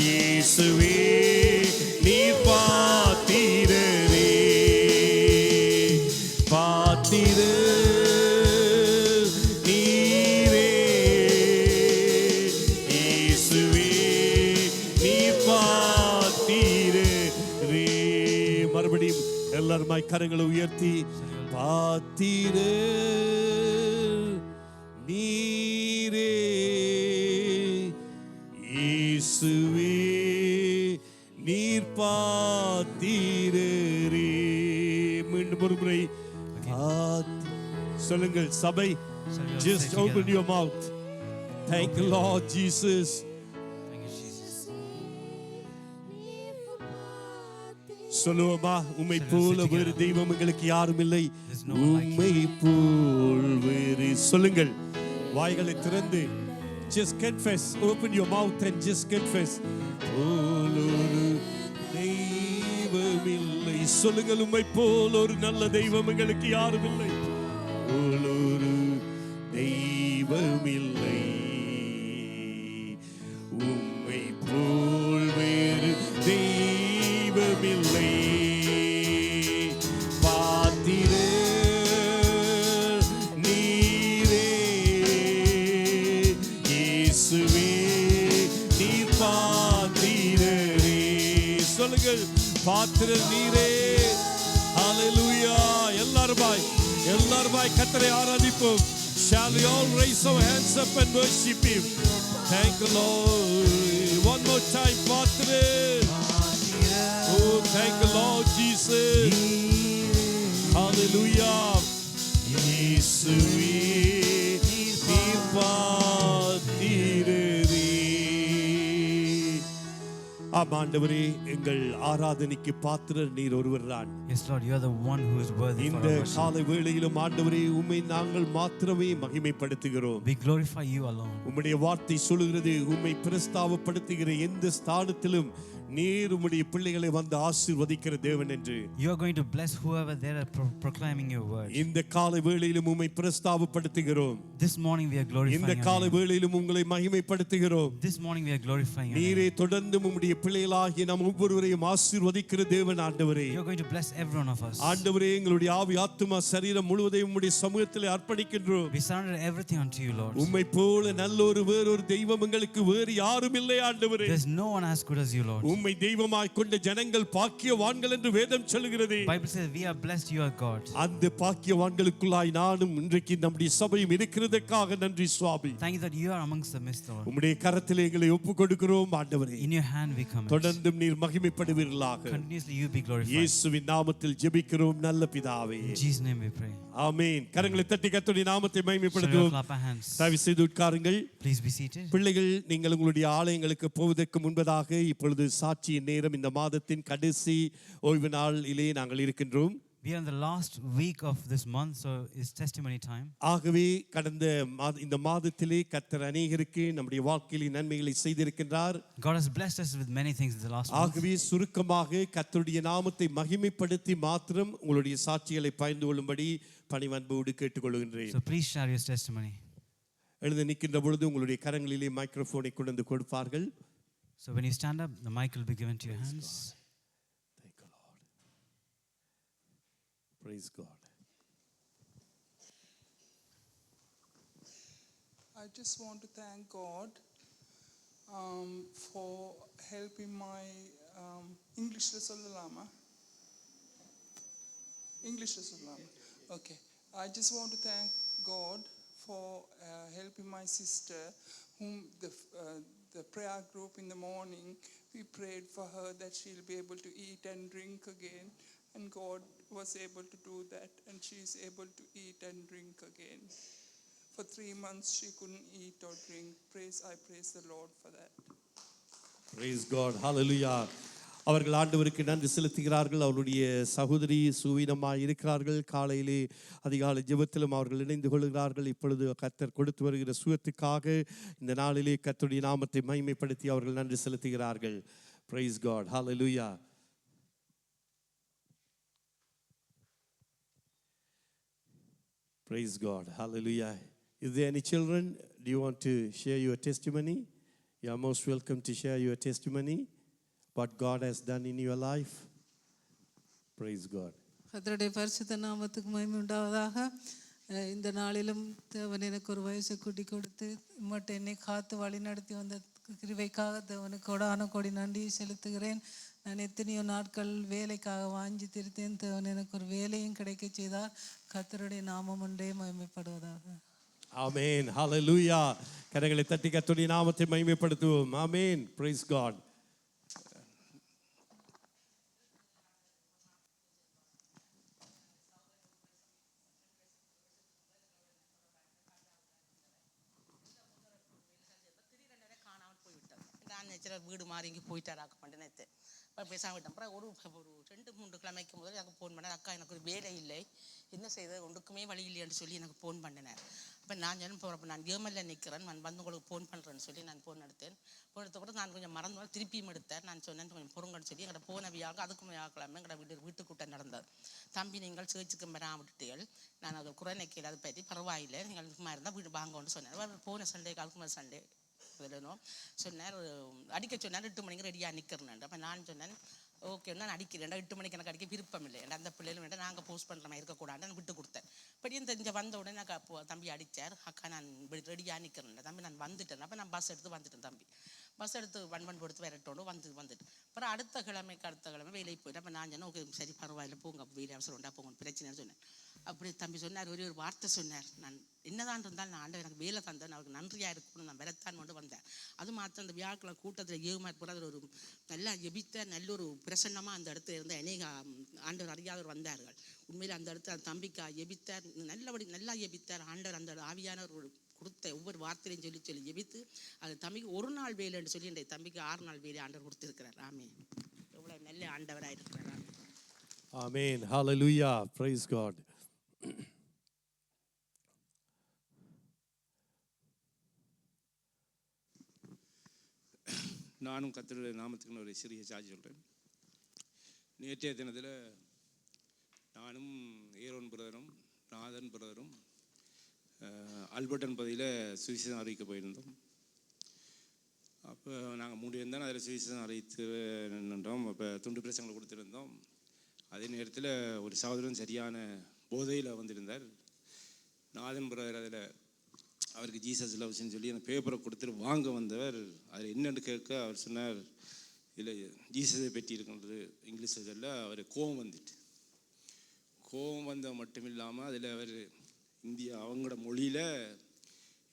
இயேசுவே நீர் பாத்திரரே பாத்திரர் நீரே இயேசுவே நீர் பாத்திரரே. மறுபடியும் எல்லாருமாய் கரங்களை உயர்த்தி பாத்திரர் நீரே இயேசுவே நீர் பாத்திரரே. மீண்டும் ஒரு முறை சொல்லுங்கள் சபை. Just open your mouth. Thank you Lord Jesus. சொல்லுவோமா, உம்மை போல வேறு தெய்வம் எங்களுக்கு யாரும் இல்லை, உம்மை போல் வேறு. சொல்லுங்கள் வாய்களை திறந்து. Just confess, open your mouth and just confess. போல் ஒரு தெய்வம் இல்லை. சொல்லுங்கள், உம்மை போல் ஒரு நல்ல தெய்வம் எங்களுக்கு யாரும் இல்லை, போல் ஒரு தெய்வம் இல்லை, உம்மை போல் வேறு தெய்வம் இல்லை. பாத்திரர் நீரே இயேசுவே நீர் பாத்திரரே. சொல்லுங்கள், பாத்திரர் நீரே. ஹalleluya. எல்லாருமாய் கர்த்தரை ஆராதிப்போம். Shall we all raise our hands up and worship him? Thank you Lord. One more time, பாத்திரர். Oh, thank you Lord Jesus. Hallelujah. இயேசுவே நீர் பாத்திரரே. ஆண்டவரே, எங்கள் ஆராதனைக்கு பாத்திரர் நீர் ஒருவர்தான். Yes Lord, you are the one who is worthy for இந்த our worship. காலை வேளையிலும் ஆண்டவரே, உம்மை நாங்கள் மாத்திரமே மகிமைப்படுத்துகிறோம். We glorify you alone. உம்முடைய வார்த்தை சொல்லுகிறது, உம்மை பிரஸ்தாபப்படுத்துகிற எந்த ஸ்தானத்திலும் நீர் உம்முடைய பிள்ளைகளை வந்து ஆசீர்வதிக்கிற தேவன் என்று. You are going to bless whoever they are proclaiming your word. இந்த காலை வேளையிலும் உம்மை பிரஸ்தாபப்படுத்துகிறோம். This morning we are glorifying இந்த your காலை name. வேளையிலும் உங்களை மகிமைப்படுத்துகிறோம். This morning we are glorifying your நீரே name. தொடர்ந்து உம்முடைய பிள்ளைகளாகிய நம் ஒவ்வொருவரையும் ஆசீர்வதிக்கிற தேவன் ஆண்டவரே. You are going to bless every one of us. ஆண்டவரே, எங்களுடைய ஆவி ஆத்துமா சரீரம் முழுவதையும் உம்முடைய சமூகத்திலே அர்ப்பணிக்கின்றோம். We surrender everything unto you, Lord. உம்மை போல நல்ல ஒரு வேறொரு தெய்வம் எங்களுக்கு வேறு யாரும் இல்லை ஆண்டவரே. There's no one as good as you, Lord. உம்மை தெய்வமாய் கொண்ட ஜனங்கள் பாக்கியவான்கள் என்று வேதம் சொல்கிறது. Bible says we are blessed, you are God. அந்த பாக்கியவான்களுக்குள்ளாய் நானும் இன்றைக்கு நம்முடைய சபையும் இருக்கிறதற்காக நன்றி சுவாமி. Thank you that you are amongst the midst, Lord. உம்முடைய கரத்திலே எங்களை ஒப்புக்கொடுக்கிறோம் ஆண்டவரே. In your hand we come. தொடர்ந்தும் நீர் மகிமைப்படுவீர்களாக. Continuously you be glorified. இயேசுவின் நாமத்தில் ஜெபிக்கிறோம் நல்ல பிதாவே. In Jesus' name we pray. ஆமென். கரங்களை தட்டி கர்த்தருடைய நாமத்தை Shall we மகிமைப்படுத்துவோம். clap our hands? தயவு செய்து உட்காருங்கள். Please be seated. பிள்ளைகள், நீங்கள் உங்களுடைய ஆலயங்களுக்கு போவதற்கு முன்பதாக இப்பொழுது சாட்சியின் நேரம். இந்த மாதத்தின் கடைசி ஓய்வு நாளிலே நாங்கள் இருக்கின்றோம். We are in the last week of this month, so it's testimony time. ஆகவே கடந்த இந்த மாதத்திலே கர்த்தர் அநேகருக்கு நம்முடைய வாழ்க்கையிலே நன்மைகளை செய்திருக்கின்றார். God has blessed us with many things in the last month. ஆகவே சுருக்கமாக கர்த்தருடைய நாமத்தை மகிமைப்படுத்தி மாத்திரம் உங்களுடைய சாட்சிகளை பகிர்ந்து கொள்ளும்படி பணிவன்போடு கேட்டுக்கொள்கின்றேன். So please share your testimony. எழுந்து நிற்கின்ற பொழுது உங்களுடைய கரங்களிலே மைக்ரோஃபோனை கொண்டு வந்து கொடுப்பார்கள். So when you stand up, the mic will be given to your hands. Thank you Lord. Praise God. I just want to thank God for helping my English சொல்லலாமா? English சொல்லலாமா? Okay. I just want to thank God for helping my sister, whom the prayer group in the morning, we prayed for her that she'll be able to eat and drink again, and God was able to do that, and she is able to eat and drink again. For 3 months she couldn't eat or drink. I praise the Lord for that. Praise God. Hallelujah. அவர்கள் ஆண்டவருக்கு நன்றி செலுத்துகிறார்கள். அவருடைய சகோதரி சுவீனமாய் இருக்கிறார்கள். காலையிலே அதிகாலை ஜெபத்திலும் அவர்கள் இணைந்து கொள்கிறார்கள். இப்பொழுது கர்த்தர் கொடுத்து வருகிற சுகத்துக்காக இந்த நாளிலே கர்த்தருடைய நாமத்தை மகிமைப்படுத்தி அவர்கள் நன்றி செலுத்துகிறார்கள். Praise God. Hallelujah. Praise God. Hallelujah. Is there any children do you want to share your testimony? You are most welcome to share your testimony, what God has done in your life. Praise God. கர்த்தருடைய பரிசுத்த நாமத்துக்கு மகிமை உண்டாவதாக. இந்த நாளிலும் தேவன் எனக்கு ஒரு வயசை கூட்டி கொடுத்து மட்டும் என்னை காத்து வழி நடத்தி வந்த கிருபைக்காக தேவனுக்கு கோடான கோடி நன்றி செலுத்துகிறேன். நான் எத்தனையோ நாட்கள் வேலைக்காக வாஞ்சி திருத்தேன். தேவன் எனக்கு ஒரு வேலையும் கிடைக்க செய்தார். கர்த்தருடைய நாமம் ஒன்றே மகிமைப்படுவதாக. Amen. Hallelujah. கரங்களை தட்டி கர்த்தருடைய நாமத்தை மகிமைப்படுத்துவோம். Amen. Praise God. வீடு மாறி இங்கே போயிட்டாராக்க மாட்டேன் நேற்று அப்புறம் பேசாம விட்டேன். அப்புறம் ஒரு 2-3 கிழமைக்கு முதல் எனக்கு ஃபோன் பண்ணேன். அக்கா எனக்கு ஒரு வேலை இல்லை, என்ன செய்வது, ஒன்றுக்குமே வழி இல்லைன்னு சொல்லி எனக்கு ஃபோன் பண்ணினேன். அப்போ நான் சொன்னேன் போகிறப்ப நான் கேமலில் நிற்கிறேன், நான் வந்து உங்களுக்கு ஃபோன் பண்ணுறேன்னு சொல்லி நான் ஃபோன் எடுத்தேன். ஃபோன் எடுத்த கூட நான் கொஞ்சம் மறந்தாலும் திருப்பியும் எடுத்தேன். நான் சொன்னேன் கொஞ்சம் பொறுங்கன்னு சொல்லி எங்கள்கிட்ட போன வியாக அதுக்கு வியாக்கிழமை எங்கள்கிட்ட வீட்டுக்கூட்டம் நடந்தது. தம்பி நீங்கள் சேர்ச்சுக்கு வராம விட்டுட்டீர்கள், நான் அதை குறை நிற்கல, அதை பற்றி பரவாயில்லை, நீங்கள் இதுக்கு இருந்தால் வீடு வாங்கன்னு சொன்னேன். போன சண்டே அதுக்கு சண்டே சொன்னார், அடிக்க சொன்னார் 8 மணிக்கு ரெடியாக நிற்கிறேன். அப்போ நான் சொன்னேன் ஓகே நான் அடிக்கிறேன், 8 மணிக்கு எனக்கு அடிக்க விருப்பம் இல்லை, அந்த பிள்ளைகளும் வேண்டாம், நாங்கள் போஸ்ட் பண்ணுற மாதிரி இருக்கக்கூடாது விட்டு கொடுத்தேன். இப்படியும் தெரிஞ்ச வந்த உடனே எனக்கு தம்பி அடித்தார். அக்கா நான் ரெடியாக நிற்கிறேன் தம்பி, நான் வந்துட்டேன். அப்போ நான் பஸ் எடுத்து வந்துட்டேன். தம்பி பஸ் எடுத்து 1 கொடுத்து விரட்டோடு வந்துட்டு அப்புறம் அடுத்த கிழமை வேலைக்கு போயிட்டு அப்போ நான் சொன்னேன் ஓகே சரி பரவாயில்ல போங்க, வேலை அவசரம் உண்டா போங்க, பிரச்சனைன்னு சொன்னேன். அப்படி தம்பி சொன்னார், ஒரே ஒரு வார்த்தை சொன்னார், நான் என்னதான் இருந்தாலும் நான் ஆண்டவர் எனக்கு வேலை தந்தேன், அவருக்கு நன்றியாக இருக்கணும்னு நான் விரத்தான் கொண்டு வந்தேன். அது மாத்திரம் அந்த வியாழக்கிழமை கூட்டத்தில் ஏகமாக கூட அதில் ஒரு நல்லா எபித்த நல்ல ஒரு பிரசன்னமாக அந்த இடத்துல இருந்து அநேக ஆண்டவர் அறியாதவர் வந்தார்கள். உண்மையில் அந்த இடத்துல அந்த தம்பிக்கா எபித்தார், நல்லா எபித்தார். ஆண்டவர் அந்த ஆவியானவர் கொடுத்த ஒவ்வொரு வார்த்தையும் சொல்லி எபித்து அது தம்பிக்கு 1 நாள் வேலைன்னு சொல்லி என் தம்பிக்கு 6 நாள் வேலை ஆண்டவர் கொடுத்துருக்கிறார். ஆமென். எவ்வளோ நல்ல ஆண்டவராக இருக்கிறார். Amen. Hallelujah. Praise God. நானும் கர்த்தருடைய நாமத்துக்குன்னு ஒரு சிறிய சாட்சி சொல்கிறேன். நேற்றைய தினத்தில் நானும் ஏரோன் பிரதரும் நாதன் பிரதரும் அல்பர்டன் பகுதியில் சுவிசேஷம் அறிவிக்க போயிருந்தோம். அப்போ நாங்கள் 3 பேர் தான் அதில் சுவிசேஷம் அறிவித்து நின்றோம். அப்போ துண்டு பிரசங்களை கொடுத்துருந்தோம். அதே நேரத்தில் ஒரு சகோதரன் சரியான போதையில் வந்திருந்தார். நாதன் பிரதர் அதில் அவருக்கு ஜீசஸ் லவ்ஸ்ன்னு சொல்லி அந்த பேப்பரை கொடுத்துட்டு வாங்க வந்தவர் அதில் என்னென்னு கேட்க அவர் சொன்னார், இதில் ஜீசஸை பற்றி இருக்கின்றது இங்கிலீஷில் சொல்ல அவர் கோபம் வந்த மட்டும் இல்லாமல் அதில் அவர் இந்தியா அவங்களோட மொழியில்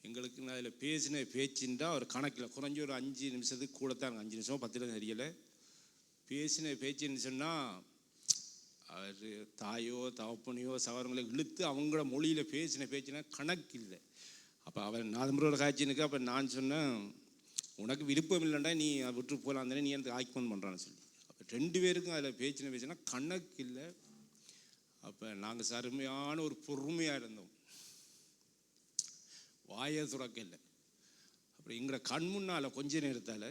எங்களுக்கு நான் அதில் பேசின பேச்சுன்றா அவர் கணக்கில் குறைஞ்ச ஒரு 5 நிமிஷத்துக்கு கூட தான் 5 நிமிஷம் 10 நிமிஷம் தெரியலை பேசின பேச்சுன்னு சொன்னால் அவர் தாயோ தகப்பனையோ சகோதரங்களை இழுத்து அவங்களோட மொழியில் பேசின பேச்சுன்னா கணக்கு இல்லை. அப்போ அவர் நாதம்பரோட காய்ச்சினுக்கு அப்போ நான் சொன்னேன் உனக்கு விருப்பம் இல்லைண்டா நீ விட்டு போகலாம் தானே, நீ எனக்கு ஆக்கிமன் பண்ணுறான்னு சொல்லி. அப்போ 2 பேருக்கும் அதில் பேச்சுனா கணக்கு இல்லை. அப்போ நாங்கள் சருமையான ஒரு பொறுமையாக இருந்தோம், வாயை துறக்க இல்லை. அப்புறம் எங்களோட கண் முன்னால் கொஞ்ச நேரத்தால்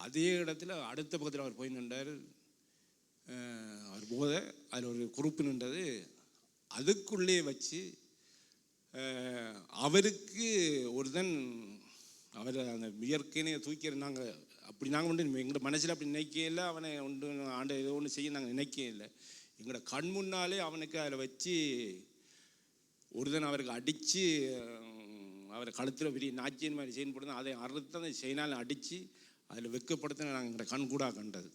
அதே இடத்துல அடுத்த பக்கத்தில் அவர் போய் நின்றார். அவர் போதை அதில் ஒரு குறுப்பு நின்றது, அதுக்குள்ளே வச்சு அவருக்கு ஒருதன் அவர் அந்த இயற்கையினே தூக்கியிருந்தாங்க. அப்படி நாங்கள் ஒன்று எங்களோட மனசில் அப்படி நினைக்கவே இல்லை, அவனை ஒன்று ஆண்ட ஏதோ ஒன்று செய்ய நாங்கள் நினைக்கவே இல்லை. எங்களோட கண் முன்னாலே அவனுக்கு அதில் வச்சு ஒருதன் அவருக்கு அடித்து அவரை கழுத்தில் பெரிய நாச்சியன் மாதிரி செயின் போட்டு அதை அறுத்து அந்த செயினால் அடித்து அதில் வெக்கப்படுத்த நாங்கள் எங்களோட கண் கூட கண்டது.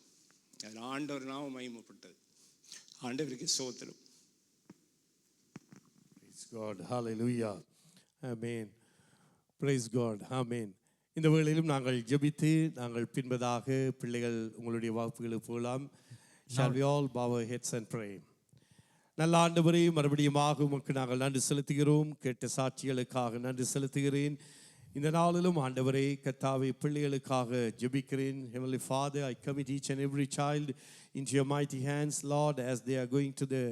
அதில் ஆண்டவர் நாமம் மகிமைப்பட்டது. ஆண்டவருக்கு ஸ்தோத்திரம். Praise God. Hallelujah. Amen. Praise God. Amen. இந்த வேளையிலும் நாங்கள் ஜெபித்து நாங்கள் பின்பதாக பிள்ளைகள் உங்களுடைய வாக்குகளுக்கு போகலாம். Shall we all bow our heads and pray? நல்ல ஆண்டவரே, மறுபடியுமாக உமக்கு நாங்கள் நன்றி செலுத்துகிறோம். கேட்ட சாட்சிகளுக்காக நன்றி செலுத்துகிறேன். இந்த நாளிலும் ஆண்டவரே கர்த்தாவே பிள்ளைகளுக்காக ஜெபிக்கிறேன். Heavenly Father, I commit each and every child into your mighty hands, Lord, as they are going to the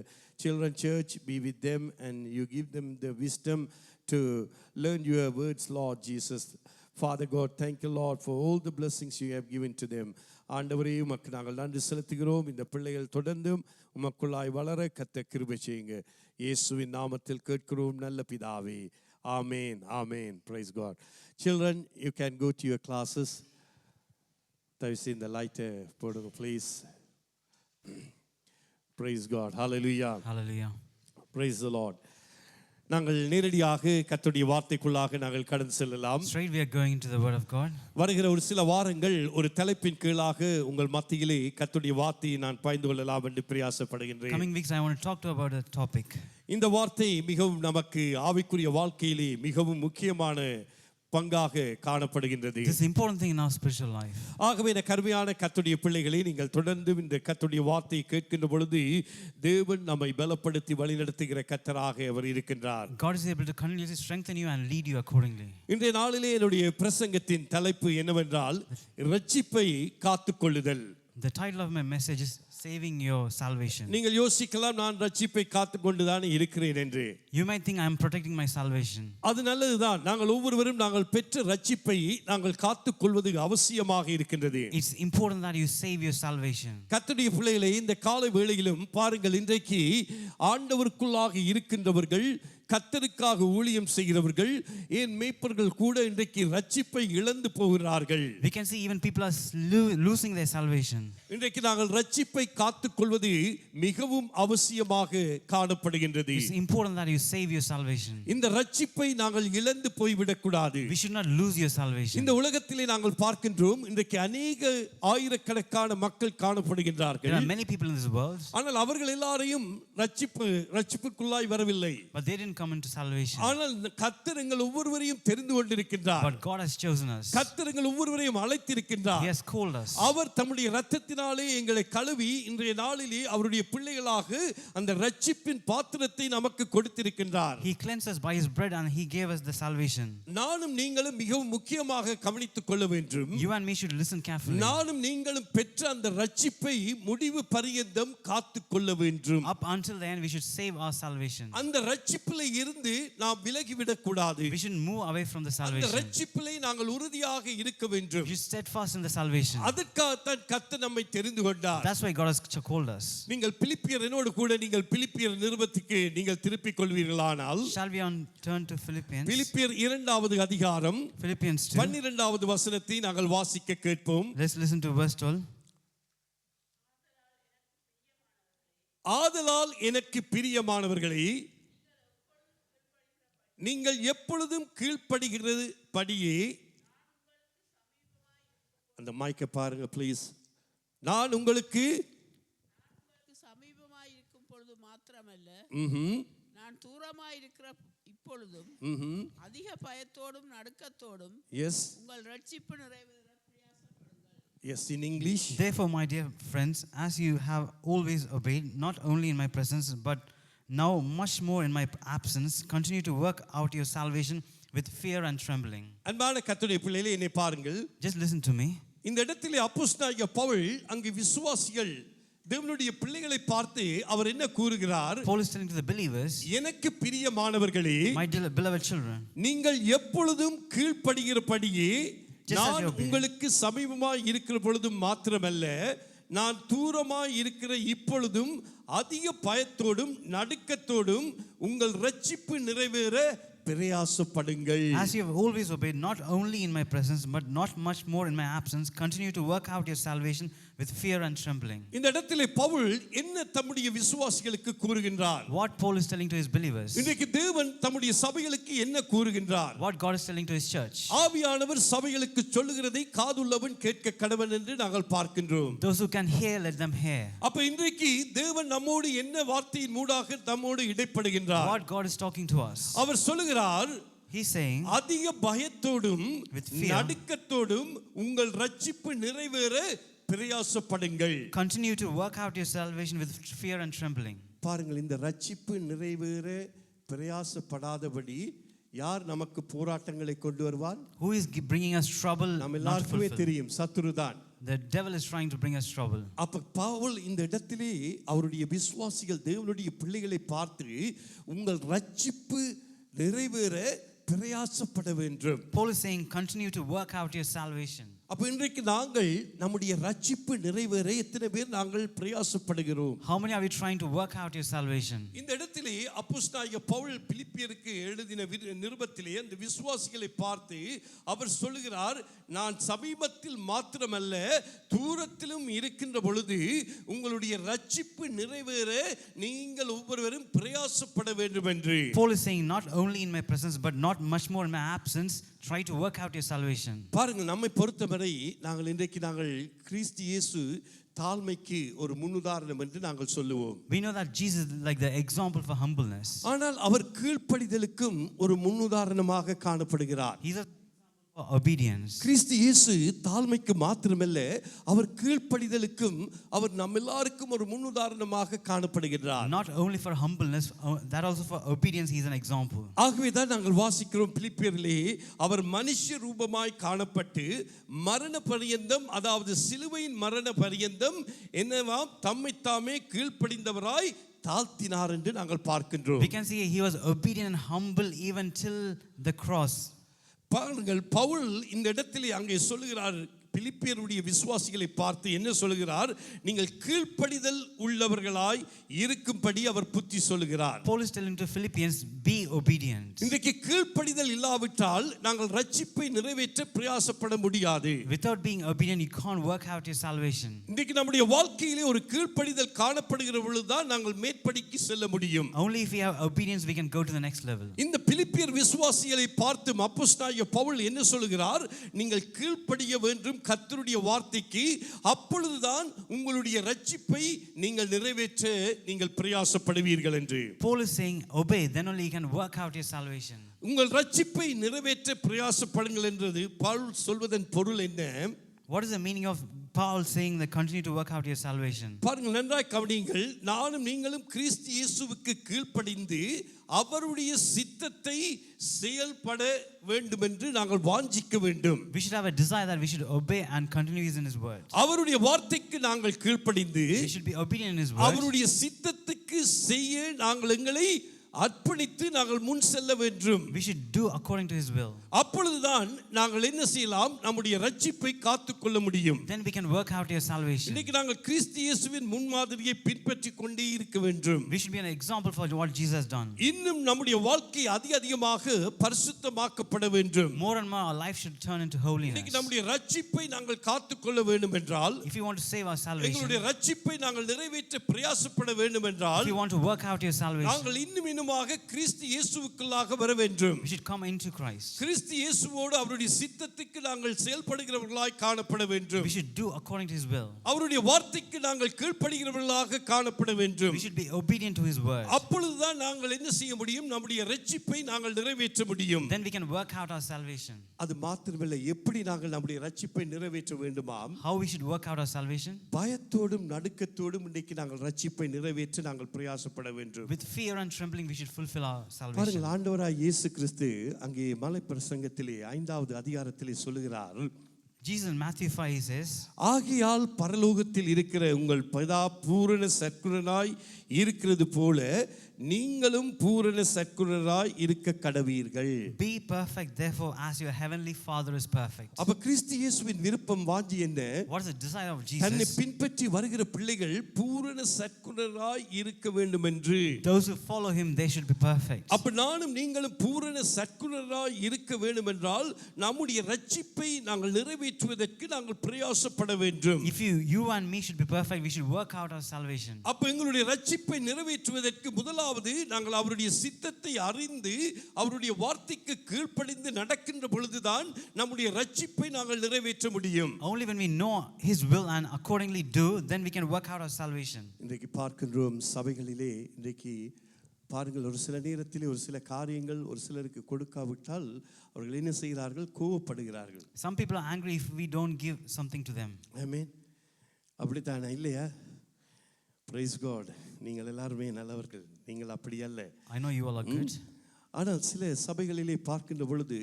children church. Be with them and you give them the wisdom to learn your words, Lord Jesus. Father God, thank you, Lord, for all the blessings you have given to them. ஆண்டவரே உமக்கு நாங்கள் நன்றி செலுத்துகிறோம். இந்த பிள்ளைகள் தொடர்ந்தும் உமக்குள்ளாய் வளர கர்த்தர் கிருபை செய்யுங்க. இயேசுவின் நாமத்தில் கேட்கிறோம் நல்ல பிதாவே. Amen. Amen. Praise God. Children, you can go to your classes. Those in the light, please. Praise God. Hallelujah. Hallelujah. Praise the Lord. நாங்கள் நேரடியாக கர்த்தருடைய வார்த்தைக்குள்ளாக நாங்கள் கடந்து செல்லலாம். Straight we are going into the word of God. வருகிற ஒரு சில வாரங்கள் ஒரு தலைப்பின் கீழாக உங்கள் மத்தியிலே கர்த்தருடைய வார்த்தையை நான் பகிர்ந்து கொள்ளலாம் என்று பிரயாசப்படுகின்றேன். Coming weeks I want to talk to about a topic. இந்த வார்த்தை மிகவும் நமக்கு ஆவிக்குரிய வாழ்க்கையிலே மிகவும் முக்கியமான பங்காக காணப்படுகின்றது. This is an important thing in our spiritual life. ஆகவே இந்த கருமையான கர்த்தருடைய பிள்ளைகளை நீங்கள் தொடர்ந்து இந்த கர்த்தருடைய வார்த்தையை கேட்கின்ற பொழுது தேவன் நம்மை பலப்படுத்தி வழிநடத்துகிற கர்த்தராக அவர் இருக்கின்றார். God is able to continuously strengthen you and lead you accordingly. இன்றைய நாளிலே என்னுடைய பிரசங்கத்தின் தலைப்பு என்னவென்றால் இரட்சிப்பை காத்துக்கொள்ளுதல். The title of my message is Saving Your Salvation. நீங்கள் யோசிக்கலாம் நான் இரட்சிப்பை காத்துக்கொண்டுதான் இருக்கிறேன் என்று. You might think I am protecting my salvation. அது நல்லதுதான். நாங்கள் ஒவ்வொருவரும் நாங்கள் பெற்ற இரட்சிப்பை நாங்கள் காத்துக்கொள்வது அவசியமாக இருக்கின்றது. It's important that you save your salvation. கர்த்தருடைய பிள்ளைகளை இந்த காலை வேளையிலும் பாருங்கள், இன்றைக்கு ஆண்டவருக்குள்ளாக இருக்கின்றவர்கள், கர்த்தருக்காக ஊழியம் செய்கிறவர்கள், ஏன் மேய்ப்பர்கள் கூட இன்றைக்கு இரட்சிப்பை இழந்து போகிறார்கள். We can see even people are losing their salvation. இன்றைக்கு நாங்கள் இரட்சிப்பை காத்துக்கொள்வது மிகவும் அவசியமாக காணப்படுகின்றது. It's important that you save your salvation. இந்த இரட்சிப்பை நாங்கள் இழந்து போய்விடக் கூடாது. We should not lose your salvation. இந்த உலகத்திலே நாங்கள் பார்க்கின்றோம், இன்றைக்கு அநேக ஆயிரக்கணக்கான மக்கள் காணப்படுகின்றார்கள். There are many people in this world, ஆனால் அவர்கள் எல்லாரையும் இரட்சிப்புக்குள்ளாய் வரவில்லை. but they didn't come into salvation. ஆனால் கர்த்தர் எங்கள் ஒவ்வொருவரையும் தெரிந்து கொண்டிருக்கின்றார். But God has chosen us. கர்த்தர் எங்கள் ஒவ்வொருவரையும் அழைத்திருக்கின்றார். He has called us. அவர் தம்முடைய இரத்தத்தினாலே எங்களை கழுவி இன்றைய நாளிலே அவருடைய பிள்ளைகளாக அந்த இரட்சிப்பின் பாத்திரத்தை நமக்கு கொடுத்திருக்கின்றார். He cleansed us by his blood and he gave us the salvation. நானும் நீங்களும் மிகவும் முக்கியமாக கவனித்துக் கொள்ள வேண்டும். You and me should listen carefully. நானும் நீங்களும் பெற்ற அந்த இரட்சிப்பை முடிவு பரியந்தம் காத்துக்கொள்ள வேண்டும். Up until the end we should save our salvation. அந்த இரட்சிப்பிலே இருந்து நாம் விலகிவிடக் கூடாது. We should move away from the அந்த salvation. இரட்சிப்பிலே நாங்கள் உறுதியாக இருக்க வேண்டும். We should steadfast in the salvation. அதற்காகத்தான் கர்த்தர் நம்மை தெரிந்து கொண்டார். That's why God has called us. நீங்கள் பிலிப்பியர் என்னோடு கூட நீங்கள் பிலிப்பியர் நிருபத்துக்கு நீங்கள் திருப்பிக் கொள்வீர்களானால், Shall we turn to Philippians? பிலிப்பியர் 2வது அதிகாரம் Philippians 2. 12வது வசனத்தை நாங்கள் வாசிக்க கேட்போம். Let's listen to verse 12. ஆதலால் எனக்கு பிரியமானவர்களே, நீங்கள் எப்பொழுதும் கீழ்ப்படுகிறது படியே, அந்த மைக்கை பாருங்க ப்ளீஸ். நான் உங்களுக்கு சமீபமாய் இருக்கும் பொழுது மாத்திரமல்ல, ம்ஹும் நான் தூரமாய் இருக்கிற இப்பொழுதும் ம்ஹும் அதிக பயத்தோடும் நடுக்கத்தோடும் எஸ் உங்கள் ரட்சிப்பு நிறைவேற பிரயாசப்படுங்கள். Yes in English. Therefore, my dear friends, as you have always obeyed, not only in my presence, but now much more in my absence, continue to work out your salvation with fear and trembling. அன்பான கர்த்தருடைய பிள்ளைகளே, என்னை பாருங்கள். Just listen to me. இந்த இடத்திலே அப்போஸ்தலனாகிய பவுல் அங்கு விசுவாசிகள் தேவனுடைய பிள்ளைகளை பார்த்து அவர் என்ன கூறுகிறார்? Paul is telling to the believers, எனக்கு பிரியமானவர்களே, my beloved children, நீங்கள் எப்பொழுதும் கீழ்ப்படுகிறபடியே, Just as நான் you obey. உங்களுக்கு சமீபமாய் இருக்கிற பொழுதும் மாத்திரமல்ல, நான் தூரமாய் இருக்கிற இப்பொழுதும் அதிக பயத்தோடும் நடுக்கத்தோடும் உங்கள் இரட்சிப்பு நிறைவேற பிரயாசப்படுங்கள். as you have always obeyed, not only in my presence, but not much more in my absence, continue to work out your salvation with fear and trembling. இந்த இடத்திலே பவுல் என்ன தம்முடைய விசுவாசிகளுக்கு கூறுகின்றார்? What Paul is telling to his believers, இன்றைக்கு தேவன் தம்முடைய சபைகளுக்கு என்ன கூறுகின்றார்? what God is telling to his church. ஆவியானவர் சபைகளுக்கு சொல்லுகிறதை காதுள்ளவன் கேட்க கடவன் என்று நாங்கள் பார்க்கின்றோம். Those who can hear, let them hear. அப்ப இன்றைக்கு தேவன் நம்மோடு என்ன வார்த்தையின் மூடாக நம்மோடு இடைப்படுகின்றார்? What God is talking to us. அவர் சொல்லுகிறார், He's saying, அதிக பயத்தோடும் With fear. நடுக்கத்தோடும் உங்கள் இரட்சிப்பு நிறைவேற பிரயாசப்படுங்கள். continue to work out your salvation with fear and trembling. பாருங்கள், இந்த இரட்சிப்பு நிறைவேற பிரயாசப்படாதபடி யார் நமக்கு போராட்டங்களை கொண்டு வருவார்? Who is bringing us trouble? நம்ம Not to எல்லாருக்குமே fulfill. தெரியும், சத்துருதான். The devil is trying to bring us trouble. அப்ப பவுல் இந்த இடத்திலே அவருடைய விசுவாசிகள் தேவனுடைய பிள்ளைகளை பார்த்து உங்கள் இரட்சிப்பு நிறைவேற பிரயாசப்பட வேண்டும். Paul is saying, continue to work out your salvation. அப்ப இன்றைக்கு நாங்கள் நம்முடைய இரட்சிப்பு நிறைவேற எத்தனை பேர் நாங்கள் பிரயாசப்படுகிறோம்? How many are we trying to work out your salvation? இந்த இடத்திலே அப்போஸ்தலனாகிய பவுல் பிலிப்பியருக்கு எழுதின நிருபத்திலே அந்த விசுவாசிகளை பார்த்து அவர் சொல்லுகிறார், நான் சமீபத்தில் மாத்திரமல்ல தூரத்திலும் இருக்கின்ற பொழுது உங்களுடைய ரட்சிப்பு நிறைவேற நீங்கள் ஒவ்வொருவரும் பிரயாசப்பட வேண்டும் என்று. Paul is saying, not only in my presence but not much more in my absence, try to work out your salvation. பாருங்க, நம்மை பொறுத்தவரை நாங்கள் இன்றைக்கு கிறிஸ்து இயேசு தாழ்மைக்கு ஒரு முன்னுதாரணம் என்று நாங்கள் சொல்லுவோம். We know that Jesus is like the example for humbleness. ஆனால் அவர் கீழ்ப்படிதலுக்கும் ஒரு முன்னுதாரணமாக காணப்படுகிறார். He's a obedience. கிறிஸ்து இயேசு தாழ்மைக்கு மாத்திரமல்ல, அவர் கீழ்ப்படிதலுக்கும் அவர் நம்ம எல்லாருக்கும் ஒரு முன்னுதாரணமாக காணப்படுகிறார். Not only for humbleness, that also for obedience he is an example. ஆகவே தான் நாங்கள் வாசிக்கிறோம் பிலிப்பியரிலே, அவர் மனுஷ ரூபமாய் காணப்பட்டு மரண பரியந்தம், அதாவது சிலுவையின் மரண பரியந்தம் என்னவாம் தம்மை தாமே கீழ்ப்படிந்தவராய் தாழ்த்தினார் என்று நாங்கள் பார்க்கின்றோம். We can see he was obedient and humble even till the cross. பாருங்கள், பவுல் இந்த இடத்திலே அங்கே சொல்லுகிறார், பிலிப்பியருடைய விசுவாசிகளை பார்த்து என்ன சொல்லுகிறார், நீங்கள் கீழ்ப்படிதல் உள்ளவர்களாய் இருக்கும்படி அவர் புத்தி சொல்லுகிறார். Paul is telling to Philippians, be obedient. இன்றைக்கு கீழ்ப்படிதல் இல்லாவிட்டால் நாங்கள் ரட்சிப்பை நிறைவேற்ற பிரயாசப்பட முடியாது. Without being obedient you can't work out your salvation. இன்றைக்கு நம்முடைய வாழ்க்கையிலே ஒரு கீழ்ப்படிதல் காணப்படுகிற பொழுதுதான் நாங்கள் மேற்படிக்கு செல்ல முடியும். Only if we have obedience we can go to the next level. இந்த பிலிப்பியர் விசுவாசிகளை பார்த்து அப்போஸ்தலனாகிய பவுல் என்ன சொல்லுகிறார், நீங்கள் கீழ்ப்படிய வேண்டும் கர்த்தருடைய வார்த்தைக்கு, அப்பொழுதுதான் உங்களுடைய ரட்சிப்பை நீங்கள் நிறைவேற்ற நீங்கள் பிரயாசப்படுவீர்கள் என்று. Paul is saying, obey, then only you can work out your salvation. உங்கள் ரட்சிப்பை நிறைவேற்ற பிரயாசப்படுங்கள் என்றது பவுல் சொல்வதன் பொருள் என்ன? What is the meaning of Paul saying that continue to work out your salvation? பாருங்கள், நன்றாய் கவனியுங்கள். நானும் நீங்களும் கிறிஸ்து இயேசுவுக்கு கீழ்ப்படிந்து அவருடைய சித்தத்தை செயல்பட வேண்டும் என்று நாங்கள் வாஞ்சிக்க வேண்டும். We should have a desire that we should obey and continue in his word. அவருடைய வார்த்தைக்கு நாங்கள் கீழ்ப்படிந்து We should be obedient in his word. அவருடைய சித்தத்துக்கு செய்ய நாங்கள் எங்களை அர்ப்பணித்து நாங்கள் முன் செல்ல வேண்டும். We should do according to his will. அப்பொழுதுதான் நாங்கள் என்ன செய்யலாம், நம்முடைய ரட்சிப்பை காத்துக்கொள்ள முடியும். Then we can work out your salvation. இன்னைக்கு நாங்கள் கிறிஸ்து இயேசுவின் முன்மாதிரியை பின்பற்றிக் கொண்டே இருக்க வேண்டும். We should be an example for what Jesus has done. இன்னும் நம்முடைய வாழ்க்கை அதிகமாக பரிசுத்தமாக்கப்பட வேண்டும். More and more our life should turn into holiness. இன்னைக்கு நம்முடைய ரட்சிப்பை நாங்கள் காத்துக்கொள்ள வேண்டும் என்றால், If you want to save our salvation, எங்களுடைய ரட்சிப்பை நாங்கள் நிறைவேற்ற பிரயாசப்பட வேண்டும் என்றால், if you want to work out your salvation, நாங்கள் இன்னுமாக கிறிஸ்து இயேசுவுக்குள்ளாக வர வேண்டும். we should come into Christ. கிறிஸ்து இயேசுவோடு அவருடைய சித்தத்துக்கு நாங்கள் செயல்படுகிறவர்களாய் காணப்பட வேண்டும். We should do according to his will. அவருடைய வார்த்தைக்கு நாங்கள் கீழ்ப்படிகிறவர்களாக காணப்பட வேண்டும். We should be obedient to his word. அப்பொழுதுதான் நாங்கள் என்ன செய்ய முடியும், நம்முடைய ரட்சிப்பை நாங்கள் நிறைவேற்ற முடியும். Then we can work out our salvation. அது மாத்திரமல்ல, எப்படி நாங்கள் நம்முடைய ரட்சிப்பை நிறைவேற்ற வேண்டுமாம், How we should work out our salvation? பயத்தோடும் நடுக்கத்தோடும் இன்றைக்கு நாங்கள் ரட்சிப்பை நிறைவேற்ற நாங்கள் பிரயாசப்பட வேண்டும். With fear and trembling we should fulfill our salvation. பாருங்கள், ஆண்டவராய் இயேசு கிறிஸ்து அங்கே மலை பிரசங்கத்திலே 5வது அதிகாரத்திலே சொல்லுகிறார், Jesus in Matthew 5 he says, ஆகையால் பரலோகத்தில் இருக்கிற உங்கள் பிதா பூரண சற்குணராய் இருக்கிறது போல நீங்களும் பூரண சற்குணராய் இருக்க கடவீர்கள். Be perfect therefore as your heavenly Father is perfect. அப்ப கிறிஸ்து இயேசுவின் விருப்பம் வாஞ்சி என்ன? What is the desire of தன்னை Jesus? பின்பற்றி வருகிற பிள்ளைகள் பூரண சற்குணராய் இருக்க வேண்டும் என்று. Those who follow him they should be perfect. அப்ப நானும் நீங்களும் பூரண சற்குணராய் இருக்க வேண்டும் என்றால் நம்முடைய ரட்சிப்பை நாங்கள் நிறைவேற்றுவதற்கு நாங்கள் பிரயாசப்பட வேண்டும். If you and me should be perfect, we should work out our salvation. அப்ப எங்களுடைய ரட்சிப்பை நிறைவேற்றுவதற்கு முதலாவது நாங்கள் அவருடைய சித்தத்தை அறிந்து அவருடைய வார்த்தைக்கு கீழ்ப்படிந்து நடக்கின்ற பொழுதுதான் நம்முடைய ரட்சிப்பை நாங்கள் நிறைவேற்ற முடியும். Only when we know his will and accordingly do, then we can work out our salvation. இன்றைக்கு பார்க்கின்றோம் சபைகளிலே, இன்றைக்கு பாருங்கள், ஒரு சில நேரத்திலே ஒரு சில காரியங்கள் ஒரு சிலருக்கு கொடுக்காவிட்டால் அவர்கள் என்ன செய்கிறார்கள், கோபப்படுகிறார்கள். Some people are angry if we don't give something to them. ஆமென். அப்படித்தானே இல்லையா? Praise God. நீங்கள் எல்லாருமே நல்லவர்கள், நீங்கள் அப்படி அல்ல. I know you all are good. ஆனால் சில சபைகளிலே பார்க்கின்ற பொழுது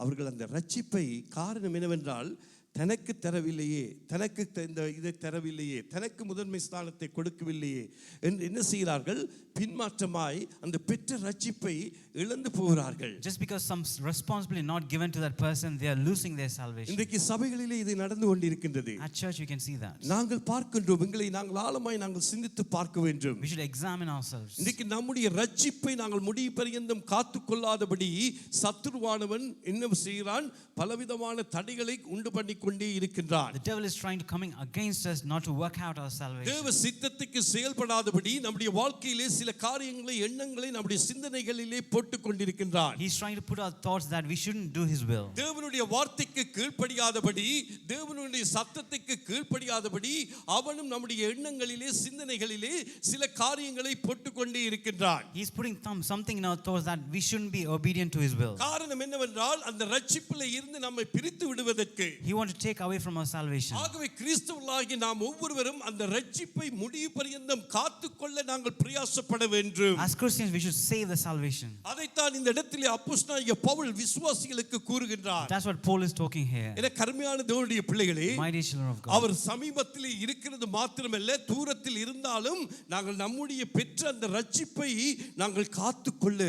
அவர்கள் அந்த ரட்சிப்பை, காரணம் என்னவென்றால் தனக்கு தரவில்லையே, தனக்கு இந்த இதை தரவில்லையே, தனக்கு முதன்மை ஸ்தானத்தை கொடுக்கவில்லையே என்று என்ன செய்கிறார்கள்? பின்மாற்றமாய் அந்த பெற்ற ரட்சிப்பை இழந்து போகிறார்கள். Just because some responsibility not given to that person, they are losing their salvation. இன்றைக்கு சபைகளிலே இது நடந்து கொண்டிருக்கின்றது. At church you can see that. நாங்கள் பார்க்கின்றோம், எங்களை நாங்கள் ஆழமாய் நாங்கள் சிந்தித்து பார்க்க வேண்டும். We should examine ourselves. இன்றைக்கு நம்முடைய ரட்சிப்பை நாங்கள் முடிவு பரியந்தம் காத்துக்கொள்ளாதபடி சத்துருவானவன் என்ன செய்கிறான்? பலவிதமான தடைகளை உண்டு பண்ணி கொண்டே இருக்கின்றான். The devil is trying to coming against us not to work out our salvation. தேவ சித்தத்துக்கு செயல்படாதபடி நம்முடைய வாழ்க்கையிலே சில காரியங்களை, எண்ணங்களை நம்முடைய சிந்தனைகளிலே போட்டுக் கொண்டிருக்கின்றான். He's trying to put our thoughts that we shouldn't do his will. தேவனுடைய வார்த்தைக்கு கீழ்ப்படியாதபடி, தேவனுடைய சத்தத்துக்கு கீழ்ப்படியாதபடி அவனும் நம்முடைய எண்ணங்களிலே, சிந்தனைகளிலே சில காரியங்களை போட்டுக் கொண்டே இருக்கின்றான். He's putting something in our thoughts that we shouldn't be obedient to his will. காரணம் என்னவென்றால் அந்த ரட்சிப்பிலே இருந்து நம்மை பிரித்து விடுவதற்கு. He wants to take away from our salvation. ஆகவே கிறிஸ்தவர்களாகிய நாம் ஒவ்வொருவரும் அந்த ரட்சிப்பை முடிவு பரியந்தம் காத்துக்கொள்ள நாங்கள் பிரயாசப்பட வேண்டும். As Christians we should save the salvation. அதைத்தான் இந்த இடத்திலே அப்போஸ்தலனாகிய பவுல் விசுவாசிகளுக்கு கூறுகின்றார். That's what Paul is talking here. என கர்மையான தேவனுடைய பிள்ளைகளே, My dear children of God, அவர் சமீபத்திலே இருக்கிறது மாத்திரமல்ல, தூரத்தில் இருந்தாலும் நாங்கள் நம்முடைய பெற்ற அந்த ரட்சிப்பை நாங்கள் காத்துக்கொள்ள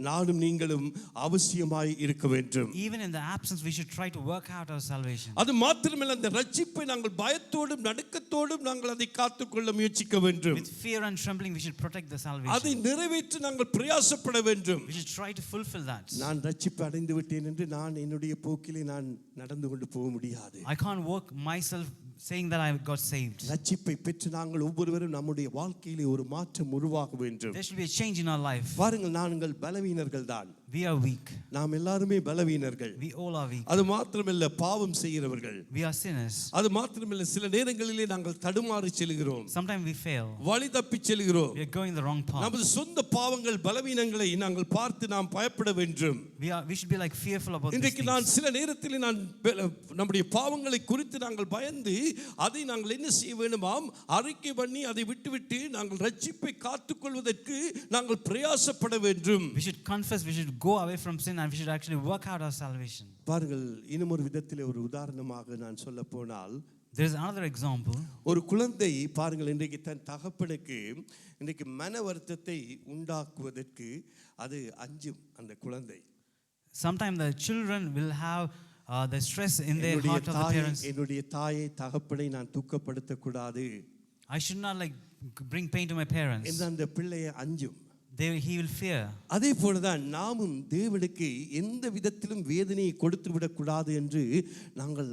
நானும் நீங்களும் அவசியமாய் இருக்க வேண்டும். Even in the absence we should try to work out our salvation. அது மாத்திரமல்ல, அந்த ரட்சிப்பை நாங்கள் பயத்தோடும் நடுக்கத்தோடும் நாங்கள் அதை காத்துக்கொள்ள முயற்சிக்க வேண்டும். With fear and trembling we should protect the salvation. அதை நிறைவேற்ற நாங்கள் பிரயாசப்பட வேண்டும். We should try to fulfill that. நான் ரட்சிப்பை அடைந்து விட்டேன் என்று நான் என்னுடைய போக்கிலே நான் நடந்து கொண்டு போக முடியாது. I can't work myself saying that I got saved. ரட்சிப்பை பெற்று நாங்கள் ஒவ்வொருவரும் நம்முடைய வாழ்க்கையிலே ஒரு மாற்றம் உருவாக வேண்டும். There should be a change in our life. பாருங்கள், நாங்கள் பலவீனர்கள் தான். We are weak. நாம் எல்லாருமே பலவீனர்கள். We all are weak. அது மாத்திரமல்ல, பாவம் செய்கிறவர்கள். We are sinners. அது மாத்திரமல்ல, சில நேரங்களிலே நாங்கள் தடுமாறி செல்கிறோம். Sometimes we fail. வழி தப்பி செல்கிறோம். We are going the wrong path. நமது சொந்த பாவங்கள், பலவீனங்களை நாங்கள் பார்த்து நாம் பயப்பட வேண்டும். We should be like fearful about this. இன்றைக்கு நான் சில நேரத்தில் நம்முடைய பாவங்களை குறித்து நாங்கள் பயந்து அதை நாங்கள் என்ன செய்ய வேண்டுமாம்? அறிக்கை பண்ணி அதை விட்டுவிட்டு நாங்கள் ரட்சிப்பை காத்துக்கொள்வதற்கு நாங்கள் பிரயாசப்பட வேண்டும். We should confess, we should go away from sin and we should actually work out our salvation. பாருங்கள், இன்னும் ஒரு விதத்திலே ஒரு உதாரணமாக நான் சொல்ல போனால், there is another example. ஒரு குழந்தை பாருங்கள், இன்றைக்கு தன் தகப்பனுக்கு இன்றைக்கு மன வருத்தத்தை உண்டாக்குவதற்கு அது அஞ்சும். அந்த குழந்தை Sometimes the children will have the stress in their heart of the parents. என்னுடைய தாயை, தகப்பனை நான் துக்கப்படுத்த கூடாது. I should not like bring pain to my parents. என்று அந்த பிள்ளையை அஞ்சும். He will fear. அதே போலதான் நாமும் தேவனுக்கு எந்த விதத்திலும் வேதனையை கொடுத்து விடக்கூடாது என்று நாங்கள்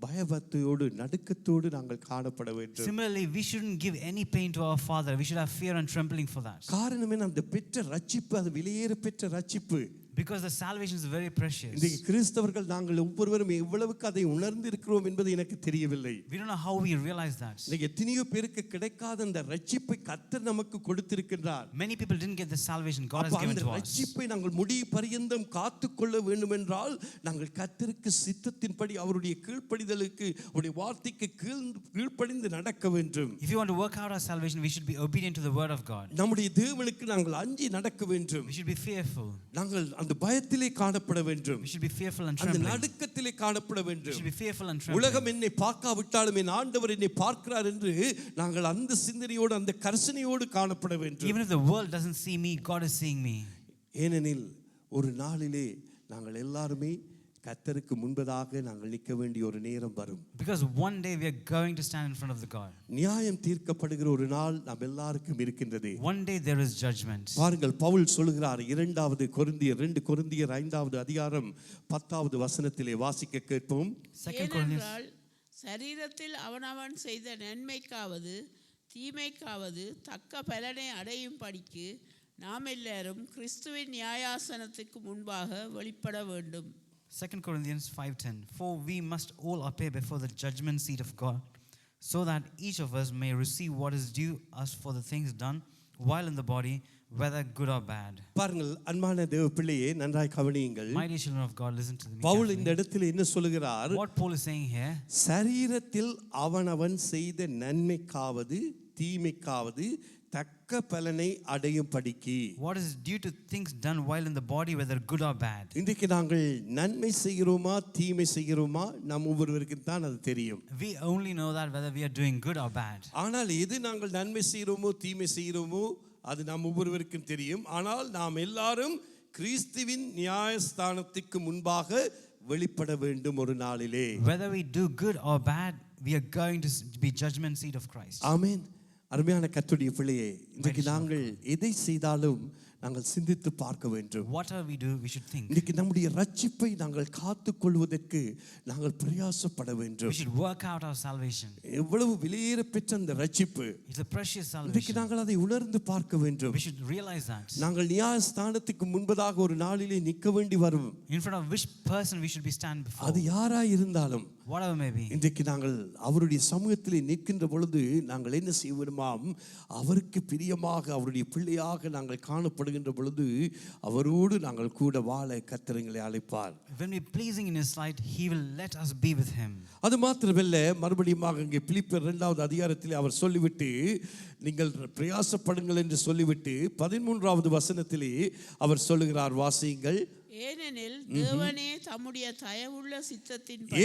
பயபக்தியோடு, நடுக்கத்தோடு நாங்கள் காணப்பட வேண்டும். Similarly, we shouldn't give any pain to our Father. We should have fear and trembling for that. காரணம் என்ன? அந்த பெற்ற ரட்சிப்பு, அது விலையேற பெற்ற ரட்சிப்பு. Because the salvation is very precious. இன்றைக்கு கிறிஸ்தவர்கள் நாங்கள் ஒவ்வொருவரும் எவ்வளவுக்கு அதை உணர்ந்து இருக்கிறோம் என்பது எனக்கு தெரியவில்லை. We don't know how we realize that. இன்னைக்கு எத்தனையோ பேருக்கு கிடைக்காத அந்த ரட்சிப்பை கர்த்தர் நமக்கு கொடுத்திருக்கிறார். Many people didn't get the salvation God has given to us. ரட்சிப்பை நாங்கள் முடிவு பரியந்தம் காத்துக்கொள்ள வேண்டும் என்றால் நாங்கள் கர்த்தருக்கு சித்தத்தின்படி, அவருடைய கீழ்ப்படிதலுக்கு, அவருடைய வார்த்தைக்கு கீழ்ப்படிந்து நடக்க வேண்டும். If you want to work out our salvation, we should be obedient to the word of God. நம்முடைய தேவனுக்கு நாங்கள் அஞ்சி நடக்க வேண்டும். We should be fearful. நாங்கள் அந்த பயத்திலே காணப்பட வேண்டும். We should be fearful and அந்த trembling. நடுக்கத்திலே காணப்பட We வேண்டும். should be fearful and trembling. உலகம் என்னை பார்க்காவிட்டாலும் என் ஆண்டவர் என்னை பார்க்கிறார் என்று நாங்கள் அந்த சிந்தனையோடு, அந்த கர்சனையோடு காணப்பட வேண்டும். Even if the world doesn't see me, God is seeing me. ஏனெனில் ஒரு நாளிலே நாங்கள் எல்லாருமே கர்த்தருக்கு முன்பதாக நாங்கள் நிற்க வேண்டிய ஒரு நேரம் வரும். Because one day we are going to stand in front of the God. நியாயம் தீர்க்கப்படுகிற ஒரு நாள் நம் எல்லாருக்கும் இருக்கின்றது. One day there is judgment. பாருங்கள், பவுல் சொல்கிறார் 2 கொரிந்தியர் 5வது அதிகாரம் 10வது வசனத்திலே வாசிக்க கேட்போம். ஏனென்றால் சரீரத்தில் அவனவன் செய்த நன்மைக்காவது தீமைக்காவது தக்க பலனை அடையும் படிக்கு நாம் எல்லாரும் கிறிஸ்துவின் நியாயாசனத்துக்கு முன்பாக வெளிப்பட வேண்டும். 2 Corinthians 5:10. For we must all appear before the judgment seat of God, so that each of us may receive what is due us for the things done while in the body, whether good or bad. பாருங்கள், அன்பான தேவ பிள்ளையே, நன்றாய் கவனியுங்கள். My dear children of God, listen to me. Pavul இந்த இடத்தில் என்ன சொல்கிறார்? What Paul is saying here, சரீரத்தில் அவனவன் செய்த நன்மைக்காவது தீமைக்காவது தக்க பலனை அடையும் படிக்கு. What is due to things done while in the body, whether good or bad. இன்றைக்கு நாங்கள் நன்மை செய்கிறோமா தீமை செய்கிறோமா நம் ஒவ்வொருவருக்கும் தான் அது தெரியும். We only know that whether we are doing good or bad. ஆனால் எது நாங்கள் நன்மை செய்கிறோமோ தீமை செய்கிறோமோ அது நம் ஒவ்வொருவருக்கும் தெரியும். ஆனால் நாம் எல்லாரும் கிறிஸ்துவின் நியாயஸ்தானத்துக்கு முன்பாக வெளிப்பட வேண்டும் ஒரு நாளிலே. Whether we do good or bad, we are going to be judgment seat of Christ. ஆமென். அருமையான கர்த்தருடைய பிள்ளையே, இன்றைக்கு நாங்கள் எதை செய்தாலும் நாங்கள் சிந்தித்து பார்க்க வேண்டும். Whatever we do, we should think. இன்றைக்கு நம்முடைய ரட்சிப்பை நாங்கள் காத்துக்கொள்வதற்கு நாங்கள் பிரயாசப்பட வேண்டும். We should work out our salvation. எவ்வளவு விலையேற பெற்ற அந்த ரட்சிப்பு. It's a precious இன்றைக்கு salvation. நாங்கள் அதை உணர்ந்து பார்க்க வேண்டும். We should realize that. நாங்கள் நியாயஸ்தானத்துக்கு முன்பதாக ஒரு நாளிலே நிற்க வேண்டி வரும். In front of which person we should be stand before. அது யாராய் இருந்தாலும் Whatever may be. இன்றைக்கு நாங்கள் அவருடைய சமூகத்திலே நிற்கின்ற பொழுது நாங்கள் என்ன செய்வோமாம், அவருக்கு பிரியமாக அவருடைய பிள்ளையாக நாங்கள் காணப்படுகின்ற பொழுது அவரோடு நாங்கள் கூட வாழ கர்த்தர் எங்களை அழைப்பார். When we pleasing in his sight, he will let us be with him. அது மாத்திரமல்ல, மறுபடியும் இங்கே பிலிப்பியர் 2வது அதிகாரத்திலே அவர் சொல்லிவிட்டு நீங்கள் பிரயாசப்படுங்கள் என்று சொல்லிவிட்டு 13வது வசனத்திலே அவர் சொல்லுகிறார், வாசியுங்கள். ஏனெனில் தேவனே தம்முடைய தயவுள்ள சித்தத்தின்படி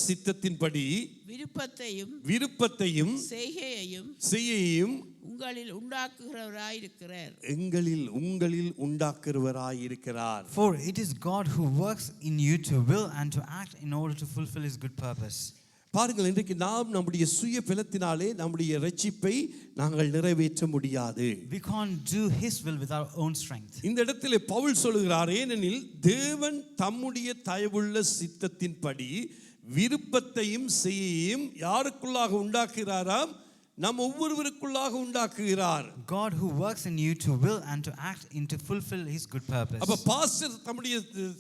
சித்தத்தின்படி விருப்பத்தையும் செய்யையும் உங்களில் உண்டாக்குறவராயிருக்கிறார். For it is God who works in you to will and to act in order to fulfill his good purpose. பாருங்கள், இன்றைக்கு நாம் நம்முடைய சுய பலத்தினாலே நம்முடைய ரட்சிப்பை நாங்கள் நிறைவேற்ற முடியாது. We can't do his will with our own strength. இந்த இடத்திலே பவுல் சொல்லுகிறார், ஏனெனில் தேவன் தம்முடைய தயவுள்ள சித்தத்தின்படி விருப்பத்தையும் செய்யையும் யாருக்குள்ளாக உண்டாக்குகிறாராம்? நம் ஒவ்வொருவருக்குள்ளாக உண்டாக்குகிறார். God who works in you to will and to act in to fulfill his good purpose. அப்ப பாஸ்டர் தம்முடைய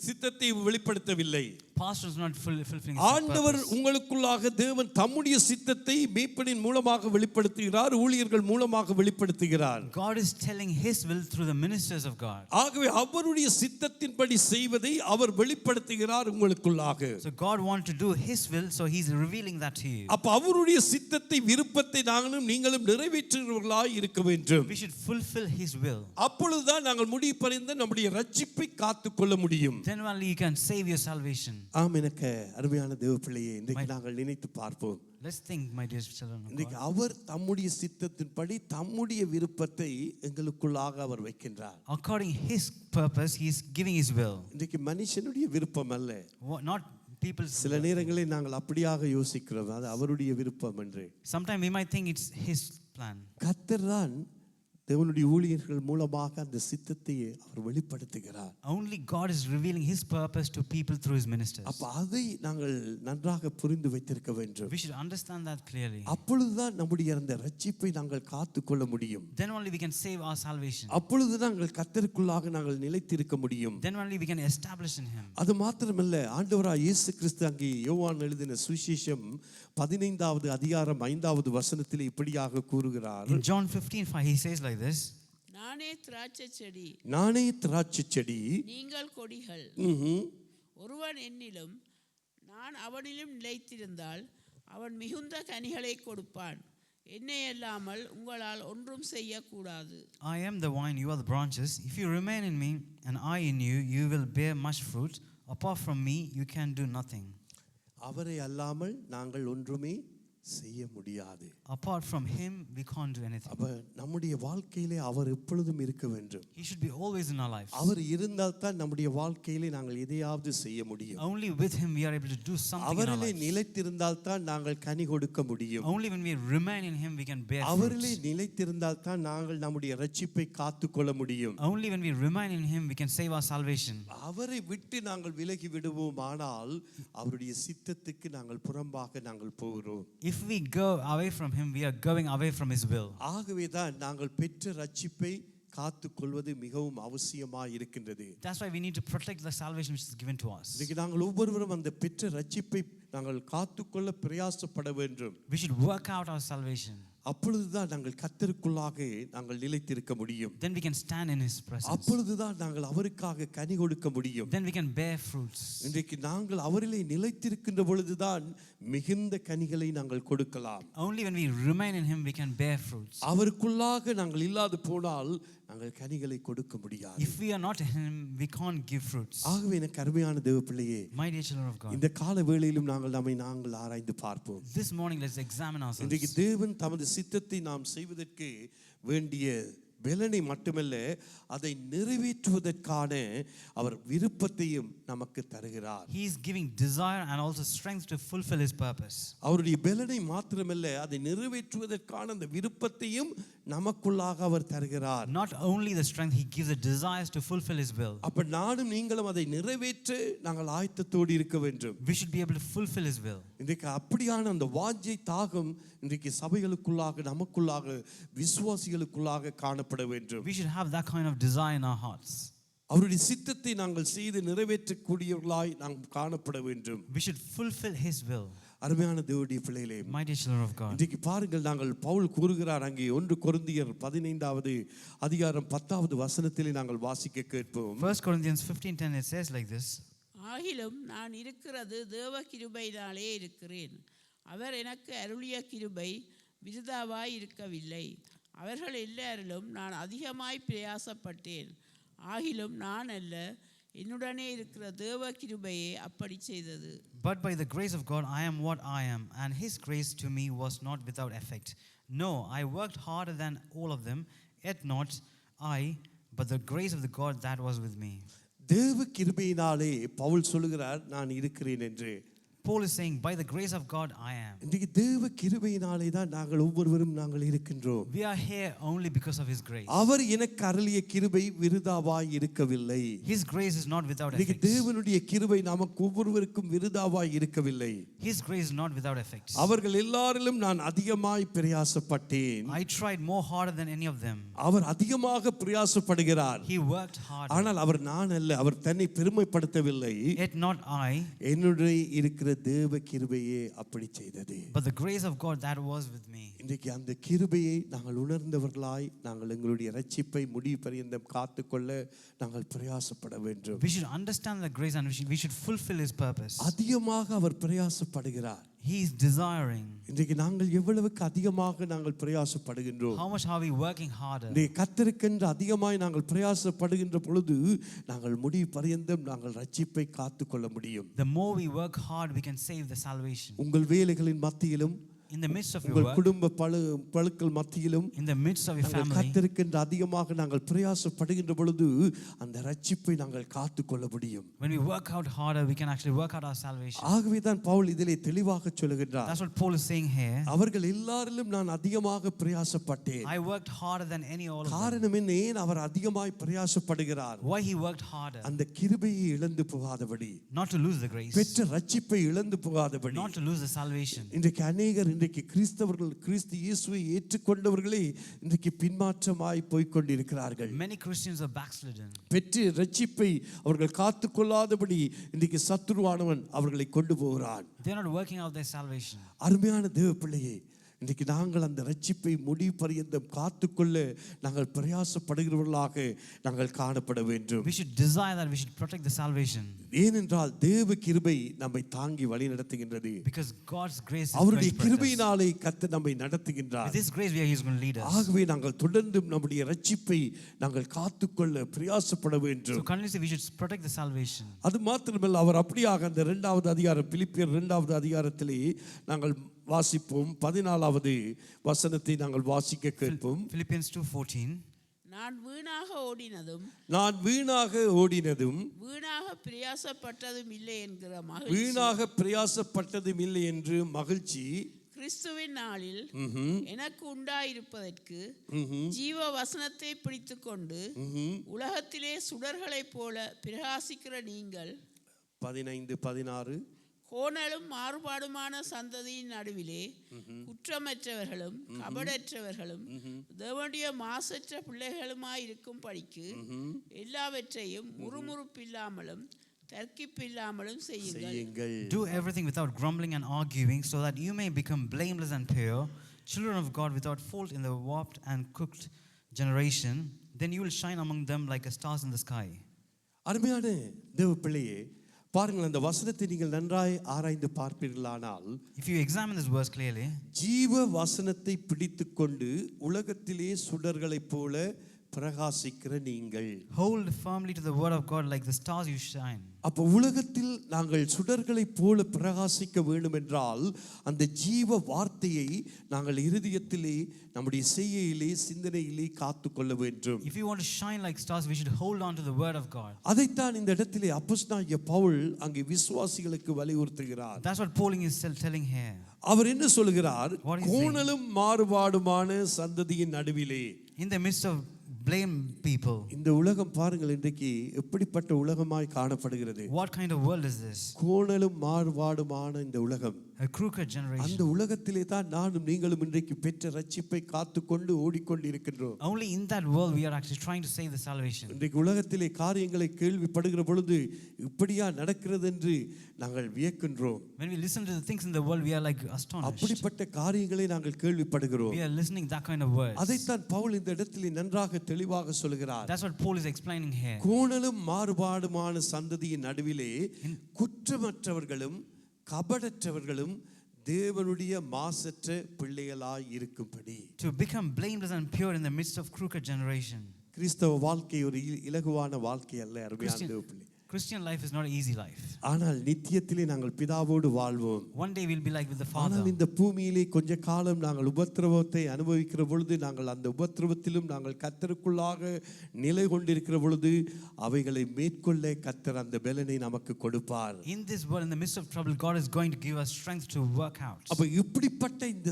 சித்தத்தை வெளிப்படுத்தவில்லை. Pastor is not fulfilling his ஆண்டவர் purpose. உங்களுக்குள்ளாக தேவன் தம்முடைய சித்தத்தை மேய்ப்பனின் மூலமாக வெளிப்படுத்துகிறார், ஊழியர்கள் மூலமாக வெளிப்படுத்துகிறார். God is telling his will through the ministers of God. ஆகவே அவருடைய சித்தத்தின்படி செய்வதை அவர் வெளிப்படுத்துகிறார் உங்களுக்குள்ளாக. So God wants to do his will, so he's revealing that to you. அப்ப அவருடைய சித்தத்தை விருப்பத்தை நாங்களும் நீங்களும் நிறைவேற்றுகிறவர்களாய் இருக்க வேண்டும். We should fulfill his will. அப்பொழுதுதான் நாங்கள் முடிவு பரிந்து நம்முடைய ரட்சிப்பை காத்துக்கொள்ள முடியும். Then only you can save your salvation. ஆமெனக்க அருமையான தேவ பிள்ளையே, இன்றைக்கு நாங்கள் நினைத்து பார்ப்போம். Let's think, my dear children of இன்றைக்கு God. அவர் தம்முடைய சித்தத்தின்படி தம்முடைய விருப்பத்தை எங்களுக்குள்ளாக அவர் வைக்கின்றார். According his purpose, he is giving his will. இன்றைக்கு மனுஷனுடைய விருப்பம் அல்ல. Not people's. சில நேரங்களில் நாங்கள் அப்படியாக யோசிக்கிறோம், அது அவருடைய விருப்பம் என்று. Sometimes we might think it's his plan. கர்த்தர் தான் தேவனுடைய ஊழியர்கள் மூலமாக அந்த சித்தத்தை அவர் வெளிப்படுத்துகிறார். Only God is revealing his purpose to people through his ministers. அப்ப அதை நாங்கள் நன்றாக புரிந்து வைத்திருக்க வேண்டும். We should understand that clearly. அப்பொழுதுதான் நம்முடைய அந்த ரட்சிப்பை நாங்கள் காத்துக்கொள்ள முடியும். Then only we can save our salvation. அப்பொழுது நாங்கள் கர்த்தருக்குள்ளாக நாங்கள் நிலைத்திருக்க முடியும். Then only we can establish in him. அது மாத்திரமல்ல, ஆண்டவராகிய இயேசு கிறிஸ்து அங்கே யோவான் எழுதின சுவிசேஷம் 15வது அதிகாரம் 5வது வசனத்திலே இப்படியாக கூறுகிறார். In John 15:5 he says like this. நானே திராட்சை செடி, நீங்கள் கொடிகள். ஒருவன் என்னிலும் நான் அவனிலும் நிலைத்திருந்தால் அவன் மிகுந்த கனிகளை கொடுப்பான். என்னை அல்லாமல் உங்களால் ஒன்றும் செய்யக்கூடாது. I am the vine, you are the branches. If you remain in me and I in you, you will bear much fruit. Apart from me, you can do nothing. அவரை அல்லாமல் நாங்கள் ஒன்றுமே செய்ய முடியாது. Apart from him, we can't do anything. அப்ப நம்முடைய வாழ்க்கையிலே அவர் எப்பொழுதும் இருக்க வேண்டும். He should be always in our lives. அவர் இருந்தால் தான் நம்முடைய வாழ்க்கையிலே நாங்கள் எதையாவது செய்ய முடியும். Only with him we are able to do something in our அவரிலே lives. நிலைத்திருந்தால் தான் நாங்கள் கனி கொடுக்க முடியும். Only when we remain in him we can bear fruit. அவரிலே நிலைத்திருந்தால் தான் நாங்கள் நம்முடைய ரட்சிப்பை காத்துக்கொள்ள முடியும். Only when we remain in him we can save our salvation. அவரை விட்டு நாங்கள் விலகி விடுவோமானால் அவருடைய சித்தத்துக்கு நாங்கள் புறம்பாக நாங்கள் போகிறோம். If we go away from him, we are going away from his will. ஆகவே தான் நாங்கள் பெற்ற ரட்சிப்பை காத்துக்கொள்வது மிகவும் அவசியமாக இருக்கின்றது. That's why we need to protect the salvation which is given to us. இன்னைக்கு நாங்கள் ஒவ்வொருவரும் அந்த பெற்ற ரட்சிப்பை நாங்கள் காத்துக்கொள்ள பிரயாசப்பட வேண்டும். We should work out our salvation. அப்பொழுதுதான் நாங்கள் கர்த்தருக்குள்ளாக நாங்கள் நிலைத்திருக்க முடியும். Then we can stand in His presence. அப்பொழுதுதான் நாங்கள் அவருக்காக கனி கொடுக்க முடியும். Then we can bear fruits. இன்றைக்கு நாங்கள் அவரிலே நிலைத்திருக்கின்ற பொழுதுதான் மிகுந்த கனிகளை நாங்கள் கொடுக்கலாம். Only when we remain in Him we can bear fruits. அவருக்குள்ளாக நாங்கள் இல்லாது போனால் நாங்கள் கனிகளை கொடுக்க முடியாது. If we are not in Him, we can't give fruits. ஆகவே எனக்கு அருமையான தேவ பிள்ளையே, My dear children of God, இந்த கால வேளையிலும் நாங்கள் ஆராய்ந்து பார்ப்போம். this morning let's examine இன்றைக்கு ourselves. தேவன் தமது சித்தத்தை நாம் செய்வதற்கு வேண்டிய பலனை மட்டுமல்ல, அதை நிறைவேற்றுவதற்கான அவர் விருப்பத்தையும் நமக்கு தருகிறார். He is giving desire and also strength to fulfill His purpose. அவருடைய பலனை மாத்திரமல்ல, அதை நிறைவேற்றுவதற்கான அந்த விருப்பத்தையும் நமக்குள்ளாக அவர் தருகிறார். Not only the strength, He gives the desires to fulfill His will. அப்ப நானும் நீங்களும் அதை நிறைவேற்ற நாங்கள் ஆயத்தத்தோடு இருக்க வேண்டும். We should be able to fulfill His will. இன்றைக்கு அப்படியான அந்த வாஞ்சை தாகம் இன்றைக்கு சபைகளுக்குள்ளாக நமக்குள்ளாக விசுவாசிகளுக்குள்ளாக காணப்பட வேண்டும். We should have that kind of desire in our hearts. அவருடைய சித்தத்தை நாங்கள் செய்து நிறைவேற்றக்கூடியவர்களாய் நாம் காணப்பட வேண்டும். We should fulfill His will. அருமையான தேவனுடைய பிள்ளைகளே, My dear children of God, இன்றைக்கு பாருங்கள், நாங்கள் பவுல் கூறுகிறார் அங்கே 1 கொரிந்தியர் 15வது அதிகாரம் 10வது வசனத்திலே நாங்கள் வாசிக்க கேட்போம். 1 Corinthians 15:10 it says like this. ஆகிலும் நான் இருக்கிறது தேவ கிருபையினாலே இருக்கிறேன். அவர் எனக்கு அருளிய கிருபை விருதாவாய் இருக்கவில்லை. அவர்கள் எல்லாரிலும் நான் அதிகமாய் பிரயாசப்பட்டேன். ஆகிலும் நான் அல்ல, என்னுடனே இருக்கிற தேவ கிருபையே அப்படி செய்தது. But by the grace of God I am what I am, and His grace to me was not without effect. No, I worked harder than all of them, yet not I, but the grace of the God that was with me. தேவ கிருபையினாலே பவுல் சொல்லுகிறார் நான் இருக்கிறேன் என்று. Paul is saying, by the grace of God I am. இன்றைக்கு தேவ கிருபையினாலே தான் நாங்கள் ஒவ்வொருவரும் நாங்கள் இருக்கின்றோம். We are here only because of His grace. அவர் எனக்கு அருளிய கிருபை விருதாவாய் இருக்கவில்லை. His grace is not without இன்றைக்கு effect. தேவனுடைய கிருபை நமக்கு ஒவ்வொருவருக்கும் விருதாவாய் இருக்கவில்லை. His grace is not without effect. அவர்கள் எல்லாரிலும் நான் அதிகமாய் பிரயாசப்பட்டேன். I tried more harder than any of them. அவர் அதிகமாக பிரயாசப்படுகிறார். He worked harder. ஆனால் அவர் நான் அல்ல, அவர் தன்னை பெருமைப்படுத்தவில்லை. Yet not I, என்னுடைய இருக்கிற தேவ கிருபையே அப்படி செய்தது. but the grace of God that was with me. இன்றைக்கு அந்த கிருபையை நாங்கள் உணர்ந்தவர்களாய் நாங்கள் எங்களுடைய ரட்சிப்பை முடிவு பரியந்தம் காத்துக்கொள்ள நாங்கள் பிரயாசப்பட வேண்டும். We should understand the grace and we should fulfill His purpose. அதிகமாக அவர் பிரயாசப்படுகிறார். He is desiring. இன்றைக்கு நாங்கள் எவ்வளவுக்கு அதிகமாக நாங்கள் பிரயாசப்படுகின்றோம். How much are we working harder? இன்றைக்கு கர்த்தருக்கென்று அதிகமாய் நாங்கள் பிரயாசப்படுகின்ற பொழுது நாங்கள் முடிவு பரியந்தம் நாங்கள் ரட்சிப்பை காத்துக்கொள்ள முடியும். The more we work hard, we can save the salvation. உங்கள் வேலைகளின் மத்தியிலும், In the midst of your உங்கள் work, குடும்ப பழுக்கள் மத்தியிலும், in the midst of your நாங்கள் family, கர்த்தருக்கென்று அதிகமாக நாங்கள் பிரயாசப்படுகின்ற பொழுது அந்த ரட்சிப்பை நாங்கள் காத்துக்கொள்ள முடியும். when we work out harder, we can actually work out our salvation. ஆகவே தான் பவுல் இதிலே தெளிவாக சொல்லுகின்றார். That's what Paul is saying here. அவர்கள் எல்லாரிலும் நான் அதிகமாக பிரயாசப்பட்டேன். I worked harder than any all of them. காரணம் என்ன? ஏன் அவர் அதிகமாய் பிரயாசப்படுகிறார்? Why he worked harder? அந்த கிருபையை இழந்து போகாதபடி, Not to lose the grace, பெற்ற ரட்சிப்பை இழந்து போகாதபடி. not to lose the salvation. இன்றைக்கு அநேகர் இன்றைக்கு கிறிஸ்து இயேசுவை ஏற்றுக்கொண்டவர்களே இன்றைக்கு பின்மாற்றமாய் போய்க் கொண்டிருக்கிறார்கள். Many Christians are backslidden. பெற்ற ரட்சிப்பை அவர்கள் காத்துக்கொள்ளாதபடி இன்றைக்கு சத்துருவானவன் அவர்களை கொண்டு போகிறான். They are not working out their salvation. அருமையான தேவ பிள்ளையே, இன்றைக்கு நாங்கள் அந்த ரட்சிப்பை முடிவு பரியந்தம் காத்துக்கொள்ள நாங்கள் பிரயாசப்படுகிறவர்களாக நாங்கள் காணப்பட வேண்டும். We should desire that we should protect the salvation. ஏனென்றால் தேவ கிருபை நம்மை தாங்கி வழி நடத்துகின்றது. Because God's grace is அவருடைய going to protect us. கிருபையினாலே கர்த்தர் நம்மை நடத்துகின்றார். With His grace, He is going to lead us. ஆகவே நாங்கள் தொடர்ந்து நம்முடைய ரட்சிப்பை நாங்கள் காத்துக்கொள்ள பிரயாசப்பட So வேண்டும். continuously we should protect the salvation. அது மாத்திரமல்ல, அவர் அப்படியாக அந்த 2வது அதிகாரம், பிலிப்பியர் 2வது அதிகாரத்திலே நாங்கள் வாசிப்போம். 14வது வசனத்தை நாங்கள் வாசிக்க கேட்போம். Philippians 2:14. நான் வீணாக ஓடினதும் வீணாக பிரயாசப்பட்டதும் இல்லை என்கிற மகிழ்ச்சி, வீணாக பிரயாசப்பட்டதும் இல்லை என்று மகிழ்ச்சி கிறிஸ்துவின் நாளில் எனக்கு உண்டாயிருப்பதற்கு ஜீவ வசனத்தை பிடித்துக்கொண்டு உலகத்திலே சுடர்களைப் போல பிரகாசிக்கிற நீங்கள் 15-16 கோணலும் மாறுபாடுமான சந்ததியின் நடுவிலே குற்றமற்றவர்களும் கபடற்றவர்களும் தேவனுடைய மாசற்ற பிள்ளைகளுமாயிருக்கும் படிக்கு எல்லாவற்றையும் முறுமுறுப்பில்லாமலும் தர்க்கிப்பில்லாமலும் செய்யுங்கள். Do everything without grumbling and arguing, so that you may become blameless and pure, children of God without fault in the warped and cooked generation, then you will shine among them like a stars in the sky. அருமையான தேவ பிள்ளையே, பாருங்கள் அந்த வசனத்தை நீங்கள் நன்றாய் ஆராய்ந்து பார்ப்பீர்களானால், If you examine this verse clearly, ஜீவ வசனத்தை பிடித்துக்கொண்டு உலகத்திலே சுடர்களைப் போல பிரகாசிக்கிற நீங்கள், hold firmly to the word of God like the stars you shine. அப்போ உலகத்தில் நாங்கள் சுடர்களைப் போல பிரகாசிக்க வேண்டும் என்றால் அந்த ஜீவ வார்த்தையை நாங்கள் இருதயத்திலே நம்முடைய செய்கையிலே சிந்தனையிலே காத்துக்கொள்ள வேண்டும். If you want to shine like stars, we should hold on to the word of God. அதைத்தான் இந்த இடத்திலே அப்போஸ்தலனாகிய பவுல் அங்கே விசுவாசிகளுக்கு வலியுறுத்துகிறார். That's what Paul is telling here. அவர் என்ன சொல்கிறார்? What is he saying? கோணலும் மாறுபாடுமான சந்ததியின் நடுவிலே, In the midst of blame people. இந்த உலகம் பாருங்கள் இன்றைக்கு எப்படிப்பட்ட உலகமாய் காணப்படுகிறது. What kind of world is this? கோணலும் மாறுபாடுமான இந்த உலகம், A crooked generation. அந்த உலகத்திலே தான் நானும் நீங்களும் இன்றைக்கு பெற்ற ரட்சிப்பை காத்துக்கொண்டு ஓடிக்கொண்டிருக்கின்றோம். Only in that world we are actually trying to save the salvation. இன்றைக்கு உலகத்திலே காரியங்களை கேள்விப்படுகிற பொழுது இப்படியா நடக்கிறது என்று நாங்கள் வியக்கின்றோம். When we listen to the things in the world, we are like astonished. அப்படிப்பட்ட காரியங்களை நாங்கள் கேள்விப்படுகிறோம். We are listening that kind of words. அதைத்தான் பவுல் இந்த இடத்திலே நன்றாக தெளிவாக சொல்கிறார். That's what Paul is explaining here. கோணலும் மாறுபாடுமான சந்ததியின் நடுவிலே குற்றமற்றவர்களும் கபடற்றவர்களும் தேவனுடைய மாசற்ற பிள்ளைகளாய் இருக்கும்படி. To become blameless and pure in the midst of crooked generation. கிறிஸ்தவ வாழ்க்கை ஒரு இலகுவான வாழ்க்கை அல்ல அருமையான தேவப்பிள்ளை. Christian life is not an easy life. ஆனால் நித்தியத்திலே நாங்கள் பிதாவோடு வாழ்வோம். One day we'll be like with the Father. ஆனால் இந்த பூமியிலே கொஞ்ச காலம் நாங்கள் உபத்திரவத்தை அனுபவிக்கிற பொழுது, நாங்கள் அந்த உபத்திரவத்திலும் நாங்கள் கர்த்தருக்குள்ளாக நிலை கொண்டிருக்கிற பொழுது அவைகளை மேற்கொள்ள கர்த்தர் அந்த பலனை நமக்கு கொடுப்பார். In this world, in the midst of trouble, God is going to give us strength to work out. அப்ப இப்படிப்பட்ட இந்த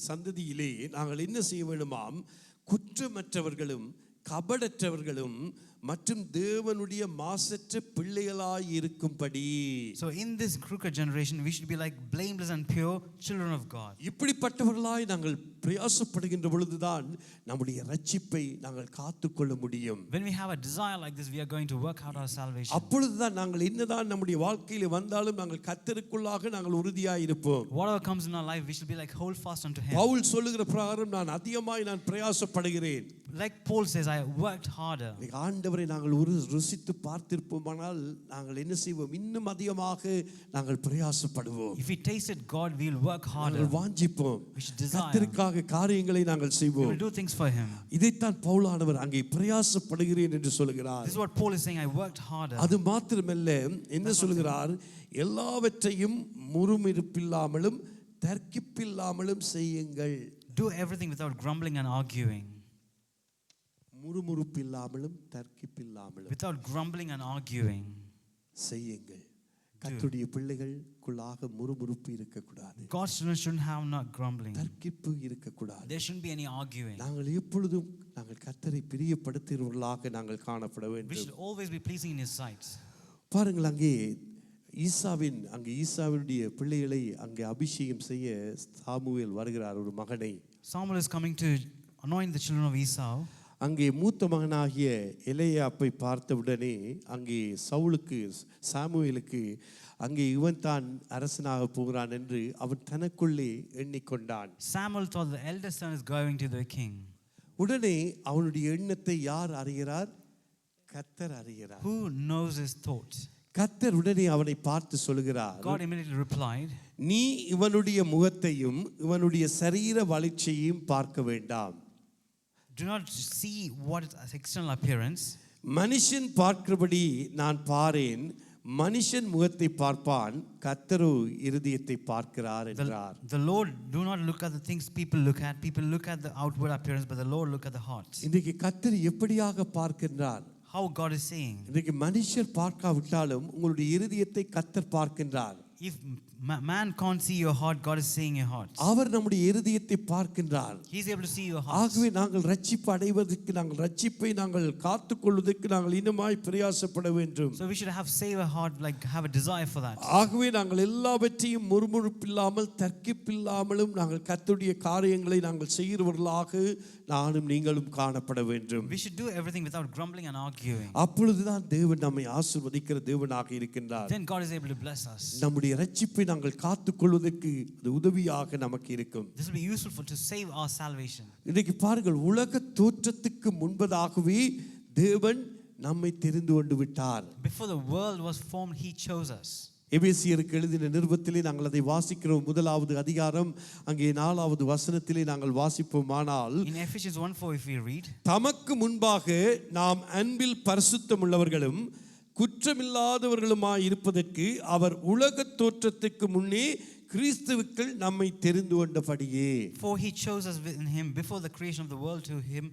சந்ததியிலே நாங்கள் என்ன செய்ய வேண்டுமாம்? குற்றமற்றவர்களும் கபடற்றவர்களும் மற்றும் தேவனுடைய மாசற்ற பிள்ளைகளாய் இருக்கும்படி. So in this crooked generation we should be like blameless and pure children of God. இப்படிப்பட்டவர்களாய் நாங்கள் பிரயாசப்படுகின்ற பொழுதுதான் நம்முடைய ரட்சிப்பை நாங்கள் காத்துக்கொள்ள முடியும். When we have a desire like this, we are going to work out our salvation. அப்பொழுதுதான் நாங்கள் என்னதான் நம்முடைய வாழ்க்கையிலே வந்தாலும் நாங்கள் கர்த்தருக்குள்ளாக நாங்கள் உறுதியாய் இருப்போம். Whatever comes in our life, we should be like hold fast unto Him. Pavul சொல்லுகிற பிரகாரம் நான் அதிகமாய் பிரயாசப்படுகிறேன். Like Paul says, I worked harder. ஆண்டவரை நாங்கள் ருசித்து பார்த்திருப்போமானால் நாங்கள் என்ன செய்வோம்? இன்னும் அதிகமாக நாங்கள் பிரயாசப்படுவோம். If we tasted God, we will work harder. நாங்கள் வாஞ்சிப்போம். We should desire. கர்த்தருக்காக காரியங்களை நாங்கள் We செய்வோம். will do things for Him. இதைத்தான் பவுலானவர் அங்கே பிரயாசப்படுகிறேன் என்று சொல்கிறார். This is what Paul is saying. I worked harder. அது மாத்திரமல்ல, என்ன சொல்கிறார்? எல்லாவற்றையும் முறுமுறுப்பில்லாமலும் தர்க்கிப்பில்லாமலும் செய்யுங்கள். Do everything without grumbling and arguing. முறுமுறுப்பில்லாமலும் தர்க்கிப்பில்லாமலும் Without grumbling and arguing. செய்யுங்கள். கர்த்தருடைய பிள்ளைகளுக்குள்ளாக முறுமுறுப்பு இருக்கக்கூடாது. God's children shouldn't have not grumbling. தர்க்கிப்பு இருக்கக்கூடாது. There shouldn't be any arguing. நாங்கள் எப்பொழுதும் நாங்கள் கர்த்தரை பிரியப்படுத்துகிறவர்களாக நாங்கள் காணப்பட We வேண்டும். should always be pleasing in His sight. பாருங்கள், அங்கே ஈசாவினுடைய பிள்ளைகளை அங்கே அபிஷேகம் செய்ய சாமுவேல் வருகிறார், ஒரு மகனை. Samuel is coming to anoint the children of Esau. அங்கே மூத்த மகனாகிய எலியாப்பை பார்த்தவுடனே அங்கே சாமுவேலுக்கு அங்கே இவன் தான் அரசனாக போகிறான் என்று அவன் தனக்குள்ளே எண்ணிக்கொண்டான். Samuel thought the eldest son is going to the king. உடனே அவனுடைய எண்ணத்தை யார் அறிகிறார்? கர்த்தர் அறிகிறார். Who knows his thoughts? கர்த்தர் உடனே அவனை பார்த்து சொல்கிறார், God immediately replied, நீ இவனுடைய முகத்தையும் இவனுடைய சரீர வளர்ச்சியையும் பார்க்க வேண்டாம். do not see what is external appearance. மனுஷன் பார்க்கிறபடி நான் பாரேன், மனுஷன் முகத்தை பார்ப்பான், கர்த்தரோ இருதயத்தை பார்க்கிறார் என்றார். The Lord do not look at the things people look at. People look at the outward appearance, but the Lord look at the heart. இன்றைக்கு கர்த்தர் எப்படியாக பார்க்கின்றார்? How God is saying, இன்றைக்கு மனுஷர் பார்க்காவிட்டாலும் உங்களுடைய இருதயத்தை கர்த்தர் பார்க்கின்றார். if man can't see your heart, God is seeing your heart. அவர் நம்முடைய இருதயத்தை பார்க்கின்றார். He is able to see your heart. ஆகவே நாங்கள் ரட்சிப்பு அடைவதற்கு, நாங்கள் ரட்சிப்பை நாங்கள் காத்துக்கொள்வதற்கு நாங்கள் இன்னுமாய் பிரயாசப்பட வேண்டும். So we should have save a heart, like have a desire for that. ஆகவே நாங்கள் எல்லாவற்றையும் முறுமுறுப்பில்லாமல் தர்க்கிப்பில்லாமலும் நாங்கள் கர்த்தருடைய காரியங்களை நாங்கள் செய்கிறவர்களாக நானும் நீங்களும் காணப்பட வேண்டும். We should do everything without grumbling and arguing. அப்பொழுதுதான் தேவன் நம்மை ஆசீர்வதிக்கிற தேவனாக இருக்கின்றார். Then God is able to bless us. நம்முடைய நம்முடைய இரட்சிப்பை நாங்கள் காத்துக்கொள்வதற்கு அது உதவியாக நமக்கு இருக்கும். This will be useful to save our salvation. இன்றைக்கு பாருங்கள், உலக தோற்றத்துக்கு முன்பதாகவே தேவன் நம்மை தெரிந்து கொண்டு விட்டார். Before the world was formed, He chose us. எபேசியருக்கு எழுதின நிருபத்திலே நாங்கள் அதை வாசிக்கிறோம். 1வது அதிகாரம் அங்கே 4வது வசனத்திலே நாங்கள் வாசிப்போமானால், In Ephesians 1:4 if we read, தமக்கு முன்பாக நாம் அன்பில் பரிசுத்தமுள்ளவர்களும் குற்றமில்லாதவர்களுமாய் இருப்பதற்கு அவர் உலக தோற்றத்துக்கு முன்னே கிறிஸ்துவுக்குள் நம்மை தெரிந்து கொண்டபடியே. For He chose us in Him before the creation of the world, to Him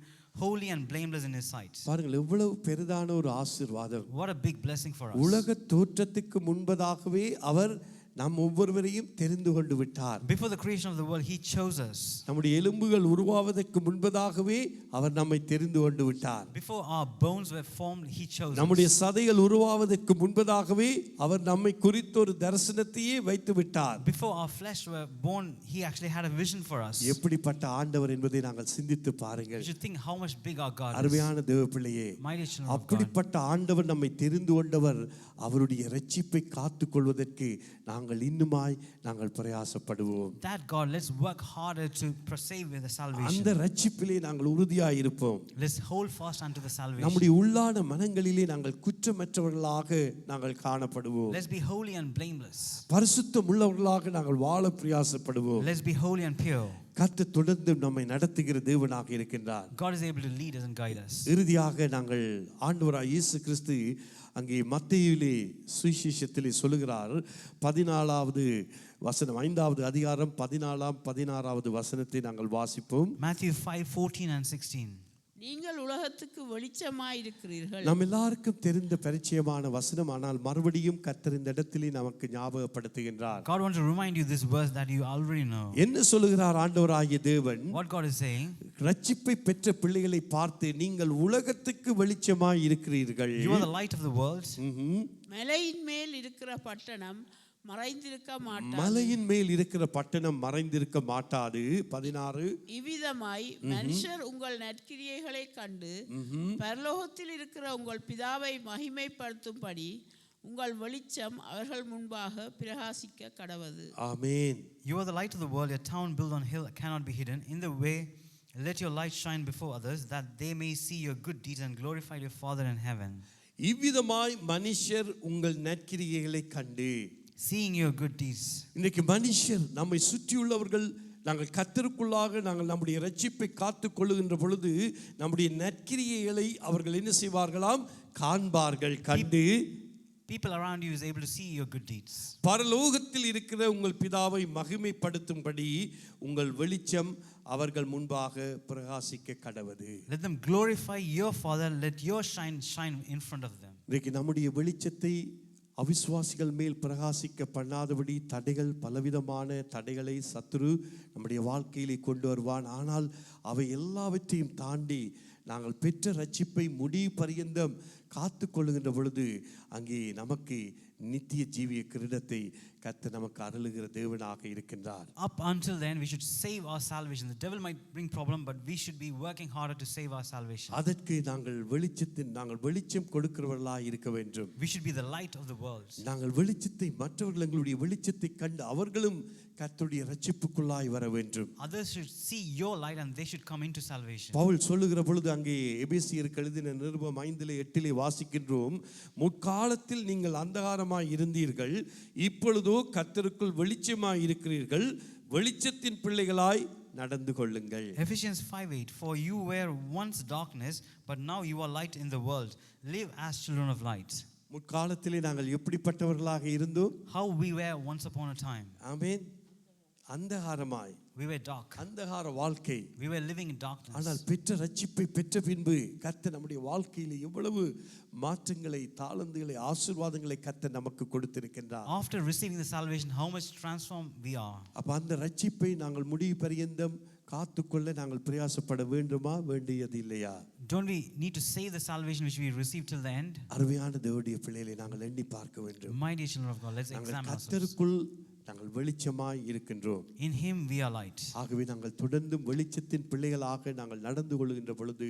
holy and blameless in His sight. பாருங்கள், எவ்வளவு பெரிதான ஒரு ஆசீர்வாதம். What a big blessing for us. உலக தோற்றத்துக்கு முன்பதாகவே அவர் நம் ஒவ்வொருவரையும் தெரிந்து கொண்டு விட்டார். Before the creation of the world, He chose us. நம்முடைய எலும்புகள் உருவாவதற்கு முன்பதாகவே அவர் நம்மை தெரிந்து கொண்டு விட்டார். Before our bones were formed, He chose us. நம்முடைய சதைகள் உருவாவதற்கு முன்பதாகவே அவர் நம்மை குறித்த ஒரு தரிசனத்தையே வைத்து விட்டார். Before our flesh were born, He actually had a vision for us. எப்படிப்பட்ட ஆண்டவர் என்பதை நாங்கள் சிந்தித்து பாருங்கள். You should think how much big our God is. அருமையான தேவ பிள்ளையே, My dear children of God. அப்படிப்பட்ட ஆண்டவர் நம்மை தெரிந்து கொண்டவர். அவருடைய இரட்சிப்பை காத்துக்கொள்வதற்கு நாங்கள் இன்னுமாய் நாங்கள் பிரயாசப்படுவோம். That God, let's work harder to save with the salvation. அந்த இரட்சிப்பிலே நாங்கள் உறுதியாய் இருப்போம். Let's hold fast unto the salvation. நம்முடைய உள்ளான மனங்களிலே நாங்கள் குற்றமற்றவர்களாக நாங்கள் காணப்படுவோம். Let's be holy and blameless. பரிசுத்தம் உள்ளவர்களாக நாங்கள் வாழ பிரயாசப்படுவோம். Let's be holy and pure. கர்த்தர் தொடர்ந்து நம்மை நடத்துகிற தேவனாக இருக்கின்றார். God is able to lead us and guide us. இறுதியாக நாங்கள் ஆண்டவராய் இயேசு கிறிஸ்து அங்கே மத்தேயுவிலே சுவிசேஷத்திலே சொல்லுகிறார். 14வது வசனம், 5வது அதிகாரம் 14ஆம் 16வது வசனத்தை நாங்கள் வாசிப்போம். Matthew 5:14 and 16. நீங்கள் உலகத்துக்கு வெளிச்சமாயிருக்கிறீர்கள். நாம் எல்லாருக்கும் தெரிந்த பரிச்சயமான வசனம், ஆனால் மறுபடியும் கர்த்தர் இந்த இடத்திலே நமக்கு ஞாபகப்படுத்துகின்றார். God wants to remind you this verse that you already know. என்ன சொல்லுகிறார் ஆண்டவராகிய தேவன்? What God is saying, இரட்சிப்பை பெற்ற பிள்ளைகளை பார்த்து, நீங்கள் உலகத்துக்கு வெளிச்சமாய் இருக்கிறீர்கள். you are the light of the world. மலையின் மேல் இருக்கிற பட்டணம் மறைந்திருக்க மாட்டாது. மலையின் மேல் இருக்கிற பட்டணம் மறைந்திருக்க மாட்டாது. 16 இவ்விதமாய் மனுஷர் உங்கள் நற்கிரியைகளை கண்டு பரலோகத்தில் இருக்கிற உங்கள் பிதாவை மகிமைப்படுத்தும்படி உங்கள் வெளிச்சம் அவர்கள் முன்பாக பிரகாசிக்க கடவது. ஆமென். You are the light of the world. A town built on a hill cannot be hidden. In the way, let your light shine before others, that they may see your good deeds and glorify your Father in heaven. இவ்விதமாய் மனுஷர் உங்கள் நற்கிரியைகளை கண்டு, seeing your good deeds. இன்னைக்கு மனுஷர், நம்மை சுற்றியுள்ளவர்கள், நாங்கள் கர்த்தருக்குள்ளாக நாங்கள் நம்முடைய இரட்சிப்பை காத்துக் கொள்ளுகின்ற பொழுது நம்முடைய நற்கிரியைகளை அவர்கள் என்ன செய்வார்களாம்? காண்பார்கள். கண்டு people around you is able to see your good deeds. பரலோகத்தில் இருக்கிற உங்கள் பிதாவை மகிமைப்படுத்தும்படி உங்கள் வெளிச்சம் அவர்கள் முன்பாக பிரகாசிக்க கடவது. Let them glorify your Father. Let your shine in front of them. இன்னைக்கு நம்முடைய வெளிச்சத்தை அவிசுவாசிகள் மேல் பிரகாசிக்க பண்ணாதபடி தடைகள், பலவிதமான தடைகளை சத்துரு நம்முடைய வாழ்க்கையிலே கொண்டு வருவான். ஆனால் அவை எல்லாவற்றையும் தாண்டி நாங்கள் பெற்ற ரட்சிப்பை முடிவு பரியந்தம் காத்து கொள்ளுகின்ற பொழுது அங்கே நமக்கு நித்திய ஜீவிய கிரீடத்தை கர்த்தர் நமக்கு அருளுகிற தேவனாக இருக்கின்றார். Up until then we should save our salvation. The devil might bring problem, but we should be working harder to save our salvation. அதற்கு நாங்கள் வெளிச்சம் கொடுக்கிறவர்களாக இருக்க வேண்டும். We should be the light of the world. நாங்கள் வெளிச்சத்தை, மற்றவர்கள் எங்களுடைய வெளிச்சத்தை கண்டு அவர்களும் கர்த்தருடைய ரட்சிப்புக்குள்ளாய் வர வேண்டும். Others should see your light and they should come into salvation. Pavul சொல்லுகிற பொழுது அங்கே எபேசியருக்கு எழுதின நிருபம் 5:8 வாசிக்கின்றோம். முற்காலத்தில் நீங்கள் அந்தகாரமாய் இருந்தீர்கள், இப்பொழுதோ கர்த்தருக்குள் வெளிச்சமாய் இருக்கிறீர்கள், வெளிச்சத்தின் பிள்ளைகளாய் நடந்து கொள்ளுங்கள். Ephesians 5:8. For you were once darkness, but now you are light in the world. Live as children of light. முற்காலத்திலே நாங்கள் எப்படிப்பட்டவர்களாக இருந்தோம்? How we were once upon a time. Amen. அந்தகாரமாய், We were dark. அந்தகார வாழ்க்கை. We were living in darkness. ஆனால் பெற்ற ரட்சிப்பை பெற்ற பின்பு கர்த்தர் நம்முடைய வாழ்க்கையில் எவ்வளவு மாற்றங்களை, தாளந்துகளை, ஆசீர்வாதங்களை கர்த்தர் நமக்கு கொடுத்திருக்கின்றார். After receiving the salvation, how much transformed we are. அப்ப அந்த ரட்சிப்பை நாங்கள் முடிவு பரியந்தம் காத்துக்கொள்ள நாங்கள் பிரயாசப்பட வேண்டுமா, வேண்டியது இல்லையா? Don't we need to save the salvation which we received till the end? அருமையான தேவனுடைய பிள்ளைகளை நாங்கள் எண்ணி பார்க்க வேண்டும். My dear children of God, let's நாங்கள் examine ourselves. கர்த்தருக்குள் நாங்கள் வெளிச்சமாய் இருக்கின்றோம். In him we are light. ஆகவே நாங்கள் தொடர்ந்தும் வெளிச்சத்தின் பிள்ளைகளாக நாங்கள் நடந்து கொள்கின்ற பொழுது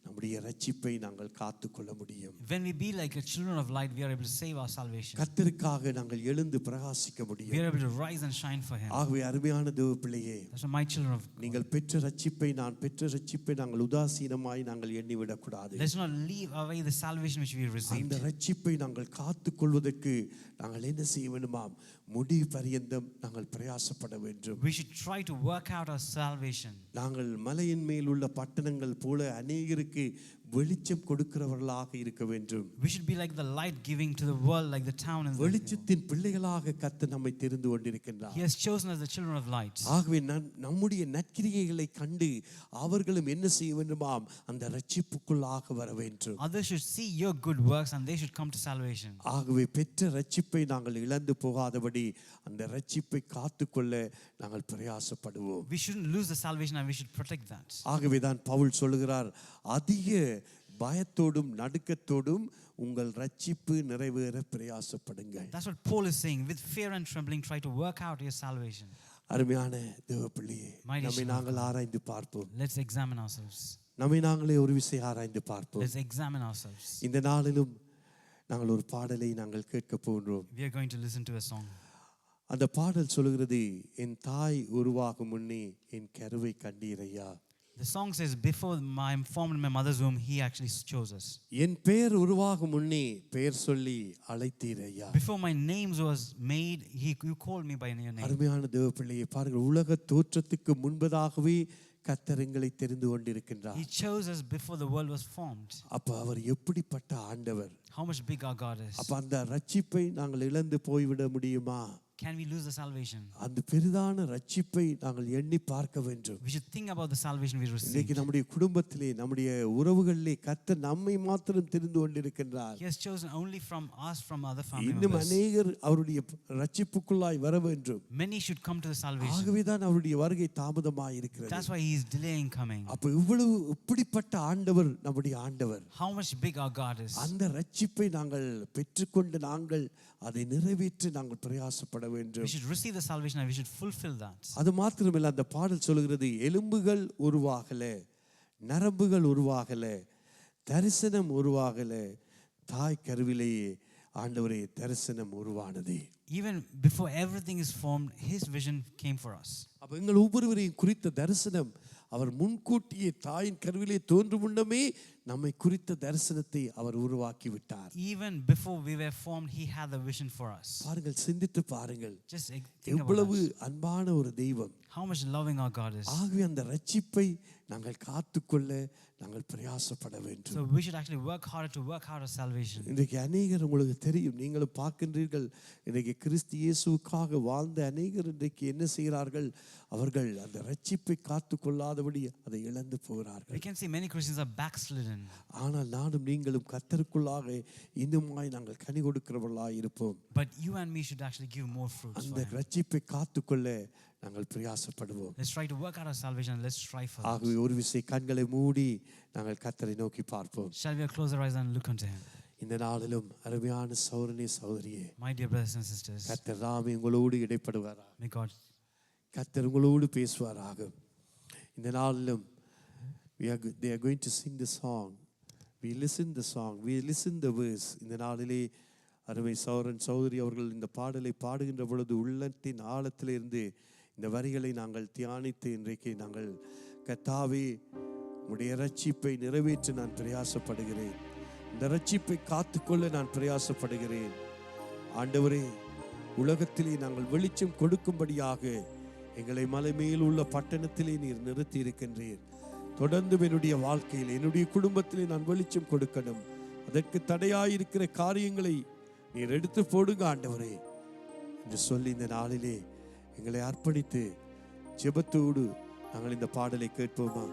நம்முடைய ரட்சிப்பை நாங்கள் காத்துக்கொள்ள முடியும். When we be like a children of light, we are able to save our salvation. கர்த்தருக்காக நாங்கள் எழுந்து பிரகாசிக்க We முடியும். are able to rise and shine for him. ஆகவே அருமையான தேவ பிள்ளையே, That's why my children of நீங்கள் பெற்ற ரட்சிப்பை நான் பெற்ற ரட்சிப்பை நாங்கள் உதாசீனமாய் நாங்கள் எண்ணிவிடக் கூடாது. let's not leave away the salvation which we received. அந்த ரட்சிப்பை நாங்கள் காத்துக்கொள்வதற்கு நாங்கள் என்ன செய்ய வேண்டுமாம்? முடிவு பரியந்தம் நாங்கள் பிரயாசப்பட வேண்டும். We should try to work out our salvation. நாங்கள் மலையின் மேல் உள்ள பட்டணங்கள் போல அநேகருக்கு வெளிச்சம் கொடுக்கிறவர்களாக இருக்க வேண்டும். We should be like the light giving to the world, like the town in the வெளிச்சத்தின் பிள்ளைகளாக கர்த்தர் நம்மை தெரிந்து கொண்டிருக்கின்றார். He has chosen us the children of light. ஆகவே நம்முடைய நற்கிரியைகளை கண்டு அவர்களும் என்ன செய்ய வேண்டுமாம்? அந்த ரட்சிப்புக்குள்ளாக வர வேண்டும். Others should see your good works and they should come to salvation. ஆகவே பெற்ற ரட்சிப்பை நாங்கள் இழந்து போகாதபடி அந்த ரட்சிப்பை காத்துக்கொள்ள நாங்கள் பிரயாசப்படுவோம். We shouldn't lose the salvation and we should protect that. ஆகவே தான் பவுல் சொல்லுகிறார், அதிக பயத்தோடும் நடுக்கத்தோடும் உங்கள் ரட்சிப்பு நிறைவேற பிரயாசப்படுங்கள். That's what Paul is saying. With fear and trembling, try to work out your salvation. அருமையான தேவ பிள்ளையே, Mighty நம்மை Son of நாங்கள் God. ஆராய்ந்து பார்ப்போம். Let's examine ourselves. நம்மை நாங்களே ஒரு விஷயம் ஆராய்ந்து பார்ப்போம். Let's examine ourselves. இந்த நாளிலும் நாங்கள் ஒரு பாடலை நாங்கள் கேட்க போகிறோம். We are going to listen to a song. அந்த பாடல் சொல்கிறது, என் தாய் உருவாகும் முன்னே என் கருவை கண்டீரையா. The song says, before I am formed in my mother's womb, he actually chose us. என் பெயர் உருவாகும் முன்னே பெயர் சொல்லி அழைத்தீரையா. Before my name was made, you called me by your name. அருமையான தேவ பிள்ளையை பாருங்கள், உலக தோற்றத்துக்கு முன்பதாகவே கர்த்தர் எங்களை தெரிந்து கொண்டிருக்கின்றார். He chose us before the world was formed. அப்ப அவர் எப்படிப்பட்ட ஆண்டவர்? How much big our God is. அப்ப அந்த ரட்சிப்பை நாங்கள் இழந்து போய்விட முடியுமா? Can we lose the salvation? அந்த பெரிதான ரட்சிப்பை நாங்கள் எண்ணி பார்க்க வேண்டும். We should think about the salvation we received. இன்னைக்கு நம்முடைய குடும்பத்திலே நம்முடைய உறவுகளிலே கர்த்தர் நம்மை மாத்திரம் தெரிந்து கொண்டிருக்கின்றார். He has chosen only from us, from other family இன்னும் members. அநேகர் அவருடைய ரட்சிப்புக்குள்ளாய் வர வேண்டும். Many should come to the salvation. ஆகவே தான் அவருடைய வருகை தாமதமாய் இருக்கிறது. That's why he is delaying coming. அப்ப இவ்வளவு இப்படிப்பட்ட ஆண்டவர் நம்முடைய ஆண்டவர். How much big our God is. அந்த ரட்சிப்பை நாங்கள் பெற்றுக்கொண்டு நாங்கள் அதை நிறைவேற்றி நாங்கள் பிரயாசப்பட வேண்டும். We should receive the salvation and we should fulfill that. அது மாத்திரமல்ல, அந்த பாடல் சொல்கிறது, எலும்புகள் உருவாகல, நரம்புகள் உருவாகல, தரிசனம் உருவாகல, தாய் கருவிலேயே ஆண்டவரே தரிசனம் உருவானது. Even before everything is formed, his vision came for us. அப்ப எங்கள் ஒவ்வொருவரையும் குறித்த தரிசனம் அவர் முன்கூட்டியே தாயின் கருவிலே தோன்றும் முன்னமே நம்மை குறித்த தரிசனத்தை அவர் உருவாக்கி விட்டார். Even before we were formed, he had the vision for us. பாருங்கள், சிந்தித்து பாருங்கள், Just think about எவ்வளவு that. அன்பான ஒரு தெய்வம். How much loving our God is. ஆகவே அந்த ரட்சிப்பை நாங்கள் காத்துக்கொள்ள நாங்கள் பிரயாசப்பட வேண்டும். So we should actually work harder to work out our salvation. இன்றைக்கு அநேகர், உங்களுக்கு தெரியும், நீங்களும் பார்க்கின்றீர்கள், இன்றைக்கு கிறிஸ்து இயேசுவுக்காக வாழ்ந்த அநேகர் இன்றைக்கு என்ன செய்கிறார்கள்? அவர்கள் அந்த ரட்சிப்பை காத்துக்கொள்ளாதபடி அதை இழந்து போகிறார்கள். We can see many Christians are backslidden. ஆனால் நானும் நீங்களும் கர்த்தருக்குள்ளாக இன்னுமாய் நாங்கள் கனி கொடுக்கிறவர்களாய் இருப்போம். But you and me should actually give more fruits. அந்த ரட்சிப்பை காத்துக்கொள்ள நாங்கள் பிரயாசப்படுவோம். Let's try to work out our salvation and let's strive for ஆகவே that. ஒரு விசை கண்களை மூடி நாங்கள் கர்த்தரை நோக்கி பார்ப்போம். Shall we close our eyes and look unto him? இந்த நாளிலும் அருமையான சகோதரனே சகோதரியே, My dear brothers and sisters, கர்த்தர் தாமே உங்களோடு இடைப்படுவாரா, may God கர்த்தர் உங்களோடு பேசுவாராக. இந்த நாளிலும் they are going to sing the song. We listen the song, we listen the verse. இந்த நாளிலே அருமை சகோதரன் சகோதரி அவர்கள் இந்த பாடலை பாடுகின்ற பொழுது உள்ளத்தின் ஆழத்திலிருந்து இந்த வரிகளை நாங்கள் தியானித்து இன்றைக்கு நாங்கள், கர்த்தாவே உம்முடைய ரட்சிப்பை நிறைவேற்ற நான் பிரயாசப்படுகிறேன், இந்த ரட்சிப்பை காத்துக்கொள்ள நான் பிரயாசப்படுகிறேன். ஆண்டவரே, உலகத்திலே நாங்கள் வெளிச்சம் கொடுக்கும்படியாக எங்களை மலை மேல் உள்ள பட்டணத்திலே நீர் நிறுத்தி இருக்கின்றீர். தொடர்ந்து என்னுடைய வாழ்க்கையில், என்னுடைய குடும்பத்திலே நான் வெளிச்சம் கொடுக்கணும். அதற்கு தடையாயிருக்கிற காரியங்களை நீர் எடுத்து போடுங்க ஆண்டவரே என்று சொல்லி இந்த நாளிலே எங்களை அர்ப்பணித்து ஜெபத்தோடு நாங்கள் இந்த பாடலை கேட்போமா?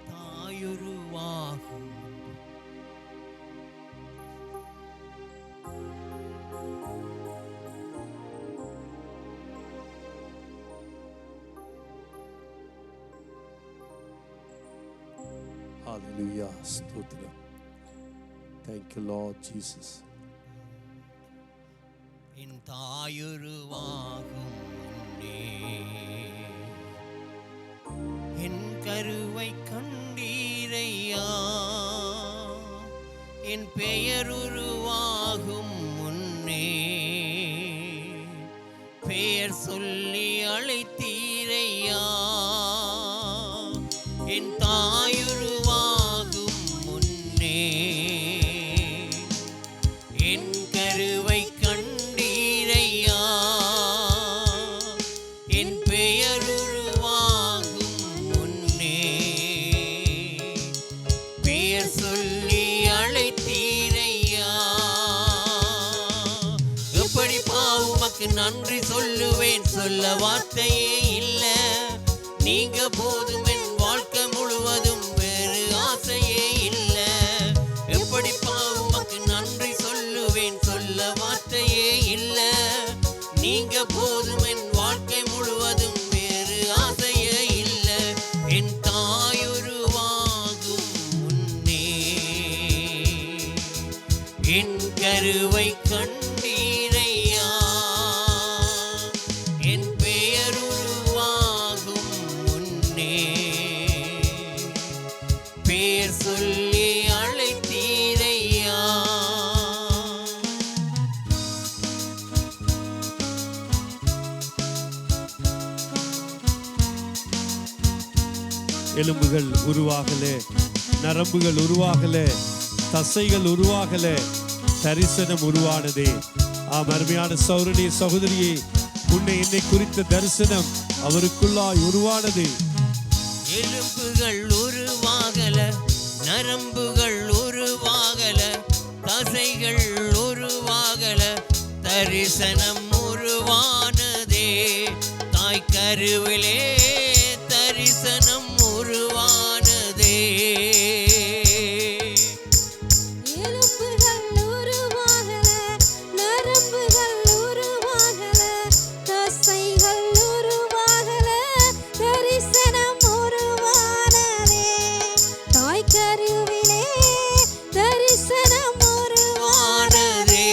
தாயுருவாகும் Hallelujah. ஸ்தோத்திரம். Thank you Lord Jesus. என் தாயுருவாகும் முன்னே என் கருவை கண்டீரையா, என் பெயருருவாகும் முன்னே பெயர் சொல்லி அழைத்தீரையா. என் தாயுருவாகும் முன்னே என் கருவை கண்டீரையா, என் பெயருருவாகும் முன்னே பெயர் சொல்லி அழைத்தீரையா. எப்படிப்பா உமக்கு நன்றி சொல்லுவேன், சொல்ல வார்த்தையே இல்லை. நீங்க போதும் என் வாழ்க்கை முழுவதும், வேறு ஆசையே இல்லை. எப்படிப்பா உமக்கு நன்றி சொல்லுவேன், சொல்ல வார்த்தையே இல்லை. நீங்க போதும் என் வாழ்க்கை முழுவதும், வேறு ஆசையே இல்லை. என் தாயுருவாகும் முன்னே என் கருவை கண்டீரையா, என் பெயருருவாகும் முன்னே பெயர் சொல்லி அழைத்தீரையா. எலும்புகள் உருவாகல, நரம்புகள் உருவாகல, தசைகள் உருவாகல, தரிசனம் உருவானதே. ஆம் அருமையான சௌரனி சகோதரியே, உன்னை என்னை குறித்த தரிசனம் அவருக்குள்ளாய் உருவானது. எலும்புகள் உருவாகல, நரம்புகள் உருவாகல, தசைகள் உருவாகல, தரிசனம் உருவானதே. தாய் கருவிலே தரிசனம் உருவானதே. எலும்புகள் உருவாகல, நரம்புகள் உருவாகல, தசைகள் உருவாகல, தரிசனம் உருவானதே. தாய் கருவிலே தரிசனம் உருவானதே.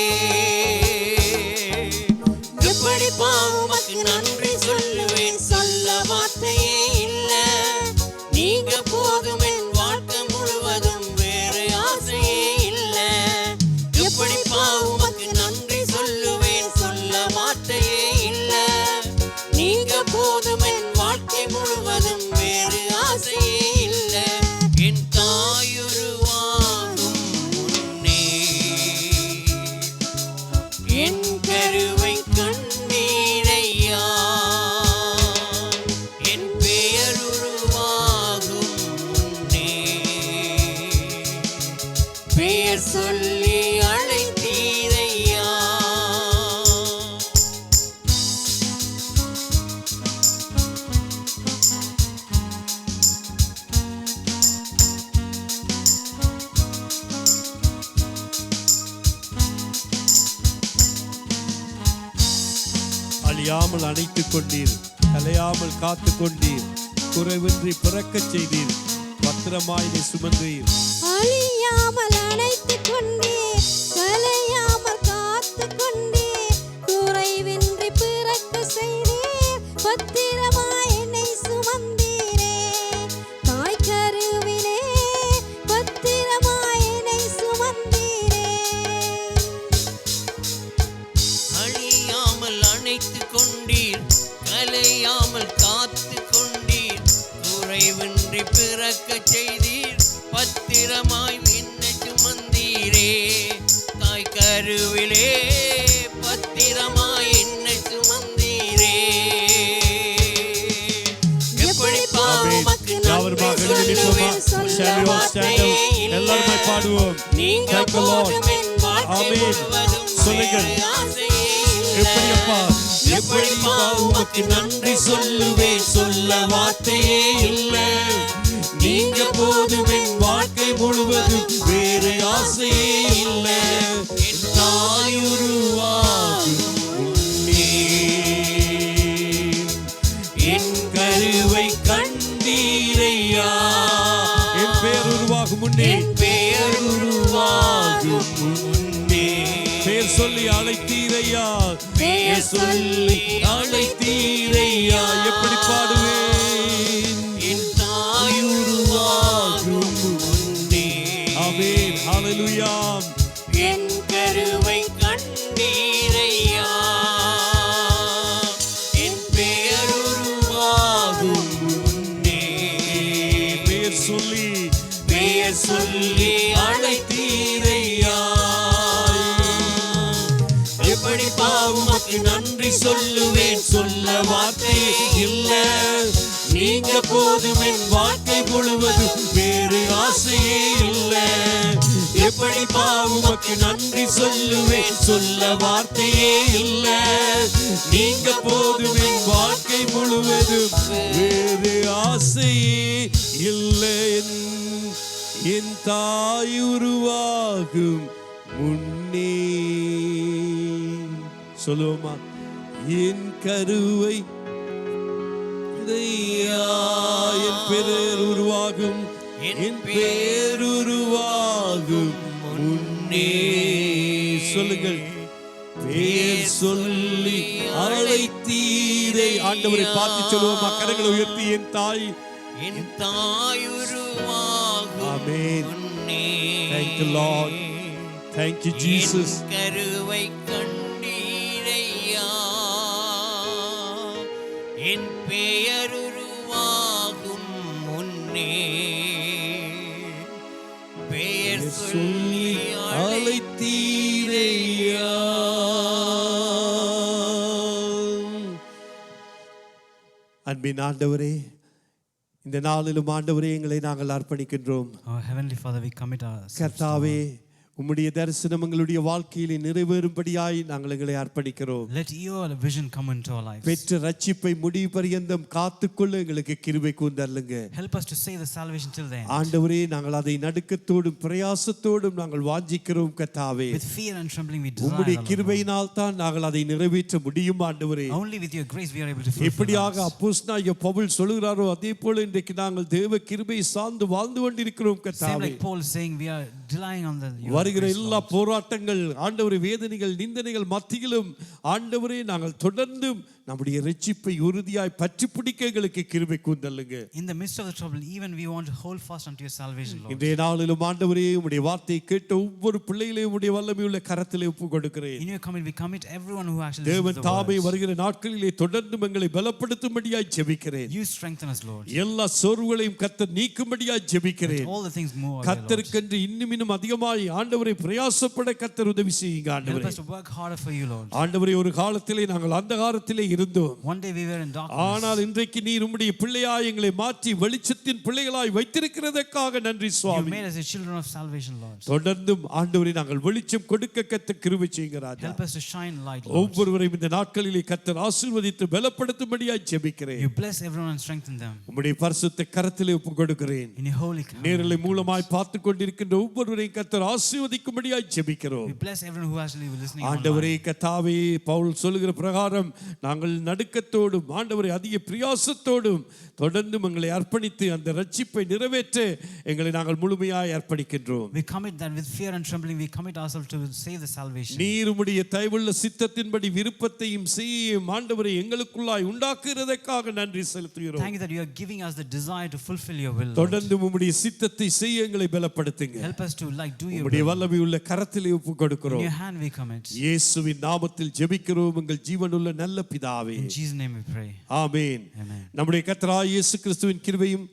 எப்படிப்பா உமக்கு நன்றி சொல்லுவேன், சொல்ல வார்த்தையே இல்லை. நீங்க போதும் என் வாழ்க்கை முழுவதும், வேறு ஆசையே இல்லை. எப்படிப்பா உமக்கு நன்றி சொல்லுவேன், சொல்ல வார்த்தையே இல்லை. நீங்க போதும் என் வாழ்க்கை முழுவதும், வேறு ஆசையே இல்லை. என் தாயுருவாகும் முன்னே என் கருவை கண்டீரையா, என் பெயருருவாகும் முன்னே பெயர் சொல்லி அழைத்தீரையா. அழியாமல் அணைத்துக் கொண்டீர், கலையாமல் காத்து கொண்டீர், குறைவின்றி பிறக்கச் செய்தீர், பத்திரமாய் நீ சுமந்தீர். அழியாமல் அணைத்துக் கொண்டீர், கலையாமல் காத்துக் கொண்டீர், குறைவின்றி பிறக்க செய்தீர், பத்திரமாய் என்னை சுமந்தீரே. தாய் கருவிலே பத்திரமாய் என்னை சுமந்தீரே. அழியாமல் அணைத்துக் கொண்டீர், கலையாமல் காத்து கொண்டீர், குறைவின்றி பிறக்கச் செய்தீர், பத்திரமாய் என்னை சுமந்தீரே. தாய் கருவிலே பத்திரமாய் என்னை சுமந்தீரே. எப்படிப்பா உமக்கு நன்றி சொல்லுவேன், சொல்ல வார்த்தையே இல்லை. நீங்க போதும் என் வாழ்க்கை முழுவதும், வேறு ஆசையே இல்லை. எப்படிப்பா உமக்கு நன்றி சொல்லுவேன், சொல்ல வார்த்தையே இல்லை. நீங்க போதும் என் வாழ்க்கை முழுவதும், வேறு ஆசையே இல்லை. என் தாயுருவாகும் முன்னே என் கருவை கண்டீரையா, என் பேர் உருவாகும் என் பெயர் உருவாகும் முன்னே. பேர் சொல்லி அழைத்தீரையா, பெயர் சொல்லி அழைத்தீரையா. எப்படி பாடுவேன்? என் தாய் உருவாகும் முன்னே. ஆமென். ஹalleluya. என் கருவை கண்டீரையா, என் பெயர் உருவாகும் முன்னே. பேர் சொல்லி பெயர் சொல்லி அழைத்தீரையா. எப்படி பாவமக்கு நன்றி சொல்லுவேன், சொல்ல வார்த்தை இல்ல. நீங்க போதும் என் வாழ்க்கை முழுவதும், வேறு ஆசையே இல்ல. எப்படி பாவமக்கு நன்றி சொல்லுவேன், சொல்ல வார்த்தையே இல்ல. நீங்க போதும் என் வாழ்க்கை முழுவதும், வேறு ஆசையே இல்லை. என் தாய் உருவாகும் முன்னே. சொல்லுவோமா? என் கருவை இதையா, என் பேர் உருவாகும், என் பேர் உருவாகும் முன்னே. சொல்லுங்கள். பேர் சொல்லி அழைத்தீரை. ஆண்டவரை பார்த்து சொல்லுவோமா? கரங்களை உயர்த்தி என் தாய், என் தாய் உருவாகும் ஆமென். முன்னே. Thank you Lord. Thank you Jesus. என் கருவை கண்டீரையா, என் பெயர் உருவாகும் முன்னே. பெயர் சொல்லி அழைத்தீரையா. அன்பின் ஆண்டவரே, இந்த நாளிலும் ஆண்டவரே எங்களை நாங்கள் அர்ப்பணிக்கின்றோம். Our Heavenly Father, we commit ourselves to கர்த்தாவே, உம்முடைய தரிசனம் எங்களுடைய வாழ்க்கையிலே நிறைவேறும்படியாய் நாங்கள் எங்களை அர்ப்பணிக்கிறோம். let your vision come into our lives. பெற்ற ரட்சிப்பை முடிவு பரியந்தம் காத்துக்கொள்ள எங்களுக்கு கிருபை கூர்ந்தருளுங்க. Help us to save the salvation till the end. ஆண்டவரே, நாங்கள் அதை நடுக்கத்தோடும் பிரயாசத்தோடும் நாங்கள் வாஞ்சிக்கிறோம் கர்த்தாவே. With fear and trembling we desire. உம்முடைய கிருபையினால் தான் நாங்கள் அதை நிறைவேற்ற முடியும் ஆண்டவரே. Only with your grace we are able to fulfill. எப்படியாக அப்போஸ்தலனாகிய பவுல் சொல்கிறாரோ அதே போல இன்றைக்கு நாங்கள் தேவ கிருபையை சார்ந்து வாழ்ந்து கொண்டிருக்கிறோம் Same கர்த்தாவே. like Paul is saying, we are relying on the வருகிற எல்லா போராட்டங்கள், ஆண்டவரே, வேதனைகள், நிந்தனைகள் மத்தியிலும் ஆண்டவரே நாங்கள் தொடர்ந்தும் நம்முடைய ரட்சிப்பை உறுதியாய் பற்றி பிடிக்க எங்களுக்கு கிருபை கூர்ந்தருளுங்க. in the midst of the trouble, even we want to hold fast unto your salvation, Lord. இன்றைய நாளிலும் ஆண்டவரே, உம்முடைய வார்த்தையை கேட்ட ஒவ்வொரு பிள்ளைகளையும் உம்முடைய வல்லமையுள்ள கரத்திலே ஒப்புக் கொடுக்கிறேன். In your commit, we commit everyone who actually தேவன் listens to the தாமே words. வருகிற நாட்களிலே தொடர்ந்து எங்களை பலப்படுத்தும்படியாய் ஜெபிக்கிறேன். You strengthen us, Lord. எல்லா சோர்வுகளையும் கர்த்தர் நீக்கும்படியாய் ஜெபிக்கிறேன். All the things move away, Lord. கர்த்தருக்கென்று இன்னும் அதிகமாய் ஆண்டவரை பிரயாசப்பட கர்த்தர் உதவி செய்யுங்க Help ஆண்டவரே. us to work harder for you, Lord. ஆண்டவரே, ஒரு காலத்திலே நாங்கள் அந்தகாரத்திலே இருந்தோம். One day we were in darkness. ஆனால் இன்றைக்கு நீர் உம்முடைய பிள்ளையாய் எங்களை மாற்றி வெளிச்சத்தின் பிள்ளைகளாய் வைத்திருக்கிறதற்காக நன்றி You Swami. made us the children of salvation, Lord. தொடர்ந்தும் ஆண்டவரே நாங்கள் வெளிச்சம் கொடுக்க கர்த்தர் கிருபை செய்யுங்க ராஜா. Help us to shine light, Lord. ஒவ்வொருவரையும் இந்த நாட்களிலே கர்த்தர் ஆசீர்வதித்து பலப்படுத்தும்படியாய் ஜெபிக்கிறேன். You bless everyone and strengthen them. உம்முடைய பரிசுத்த கரத்திலே ஒப்புக் கொடுக்கிறேன். In your holy covenant. நேரலை மூலமாய் பார்த்து கொண்டிருக்கின்ற ஒவ்வொருவரையும் கர்த்தர் ஆசீர்வதிக்கும்படியாய் ஜெபிக்கிறோம். We bless everyone who actually was listening ஆண்டவரே online. கர்த்தாவே, பவுல் சொல்லுகிற பிரகாரம் நாங்கள் நடுக்கத்தோடும் ஆண்டவரே அதிக பிரயாசத்தோடும் தொடர்ந்து எங்களை அர்ப்பணித்து அந்த ரட்சிப்பை நிறைவேற்ற எங்களை நாங்கள் முழுமையாய் அர்ப்பணிக்கின்றோம். We commit that with fear and trembling, we commit ourselves to save the salvation. நீர் உம்முடைய தயவுள்ள சித்தத்தின்படி விருப்பத்தையும் செய்யையும் ஆண்டவரே எங்களுக்குள்ளாய் உண்டாக்குகிறதற்காக நன்றி செலுத்துகிறோம். Thank you that you are giving us the desire to fulfill your will, Lord. தொடர்ந்து உம்முடைய சித்தத்தை செய்ய எங்களை பலப்படுத்துங்க. Help us to do your உம்முடைய will. வல்லமையுள்ள கரத்திலே ஒப்புக் In கொடுக்கிறோம். your hand we commit. இயேசுவின் நாமத்தில் ஜெபிக்கிறோம் எங்கள் ஜீவனுள்ள நல்ல பிதாவே. In Jesus' name we pray. Amen. Amen. நம்முடைய கர்த்தராகிய இயேசு கிறிஸ்துவின் கிருபையும்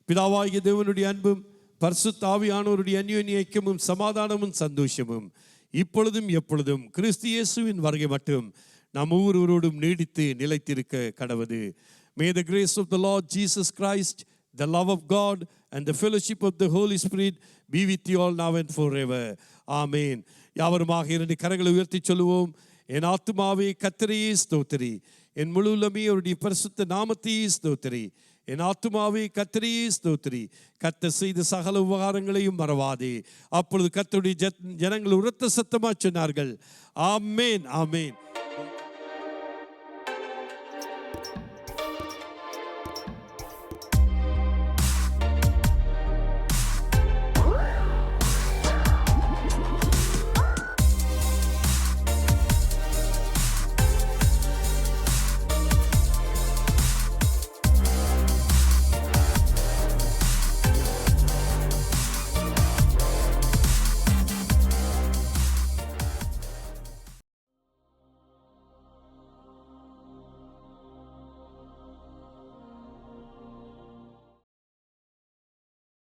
பிதாவாகிய தேவனுடைய அன்பும் பரிசுத்த ஆவியானவருடைய அந்யோன்ய ஐக்கியமும் சமாதானமும் சந்தோஷமும் இப்பொழுதும் எப்பொழுதும் கிறிஸ்து இயேசுவின் வருகை மட்டும் நம் ஒவ்வொருவரோடும் நீடித்து நிலைத்திருக்க கடவது. May the grace of the Lord Jesus Christ, the love of God and the fellowship of the Holy Spirit be with you all now and forever. Amen. யாவருமாக இரண்டு கரங்களை உயர்த்தி சொல்லுவோம். என் ஆத்துமாவே கர்த்தரையே ஸ்தோத்திரி, என் முழு உள்ளமே அவருடைய பரிசுத்த நாமத்தையே ஸ்தோத்திரி. என் ஆத்துமாவே கர்த்தரையே ஸ்தோத்திரி, கர்த்தர் செய்த சகல உபகாரங்களையும் மறவாதே. அப்பொழுது கர்த்தருடைய ஜனங்கள் உரத்த சத்தமா சொன்னார்கள், ஆமென், ஆமென்.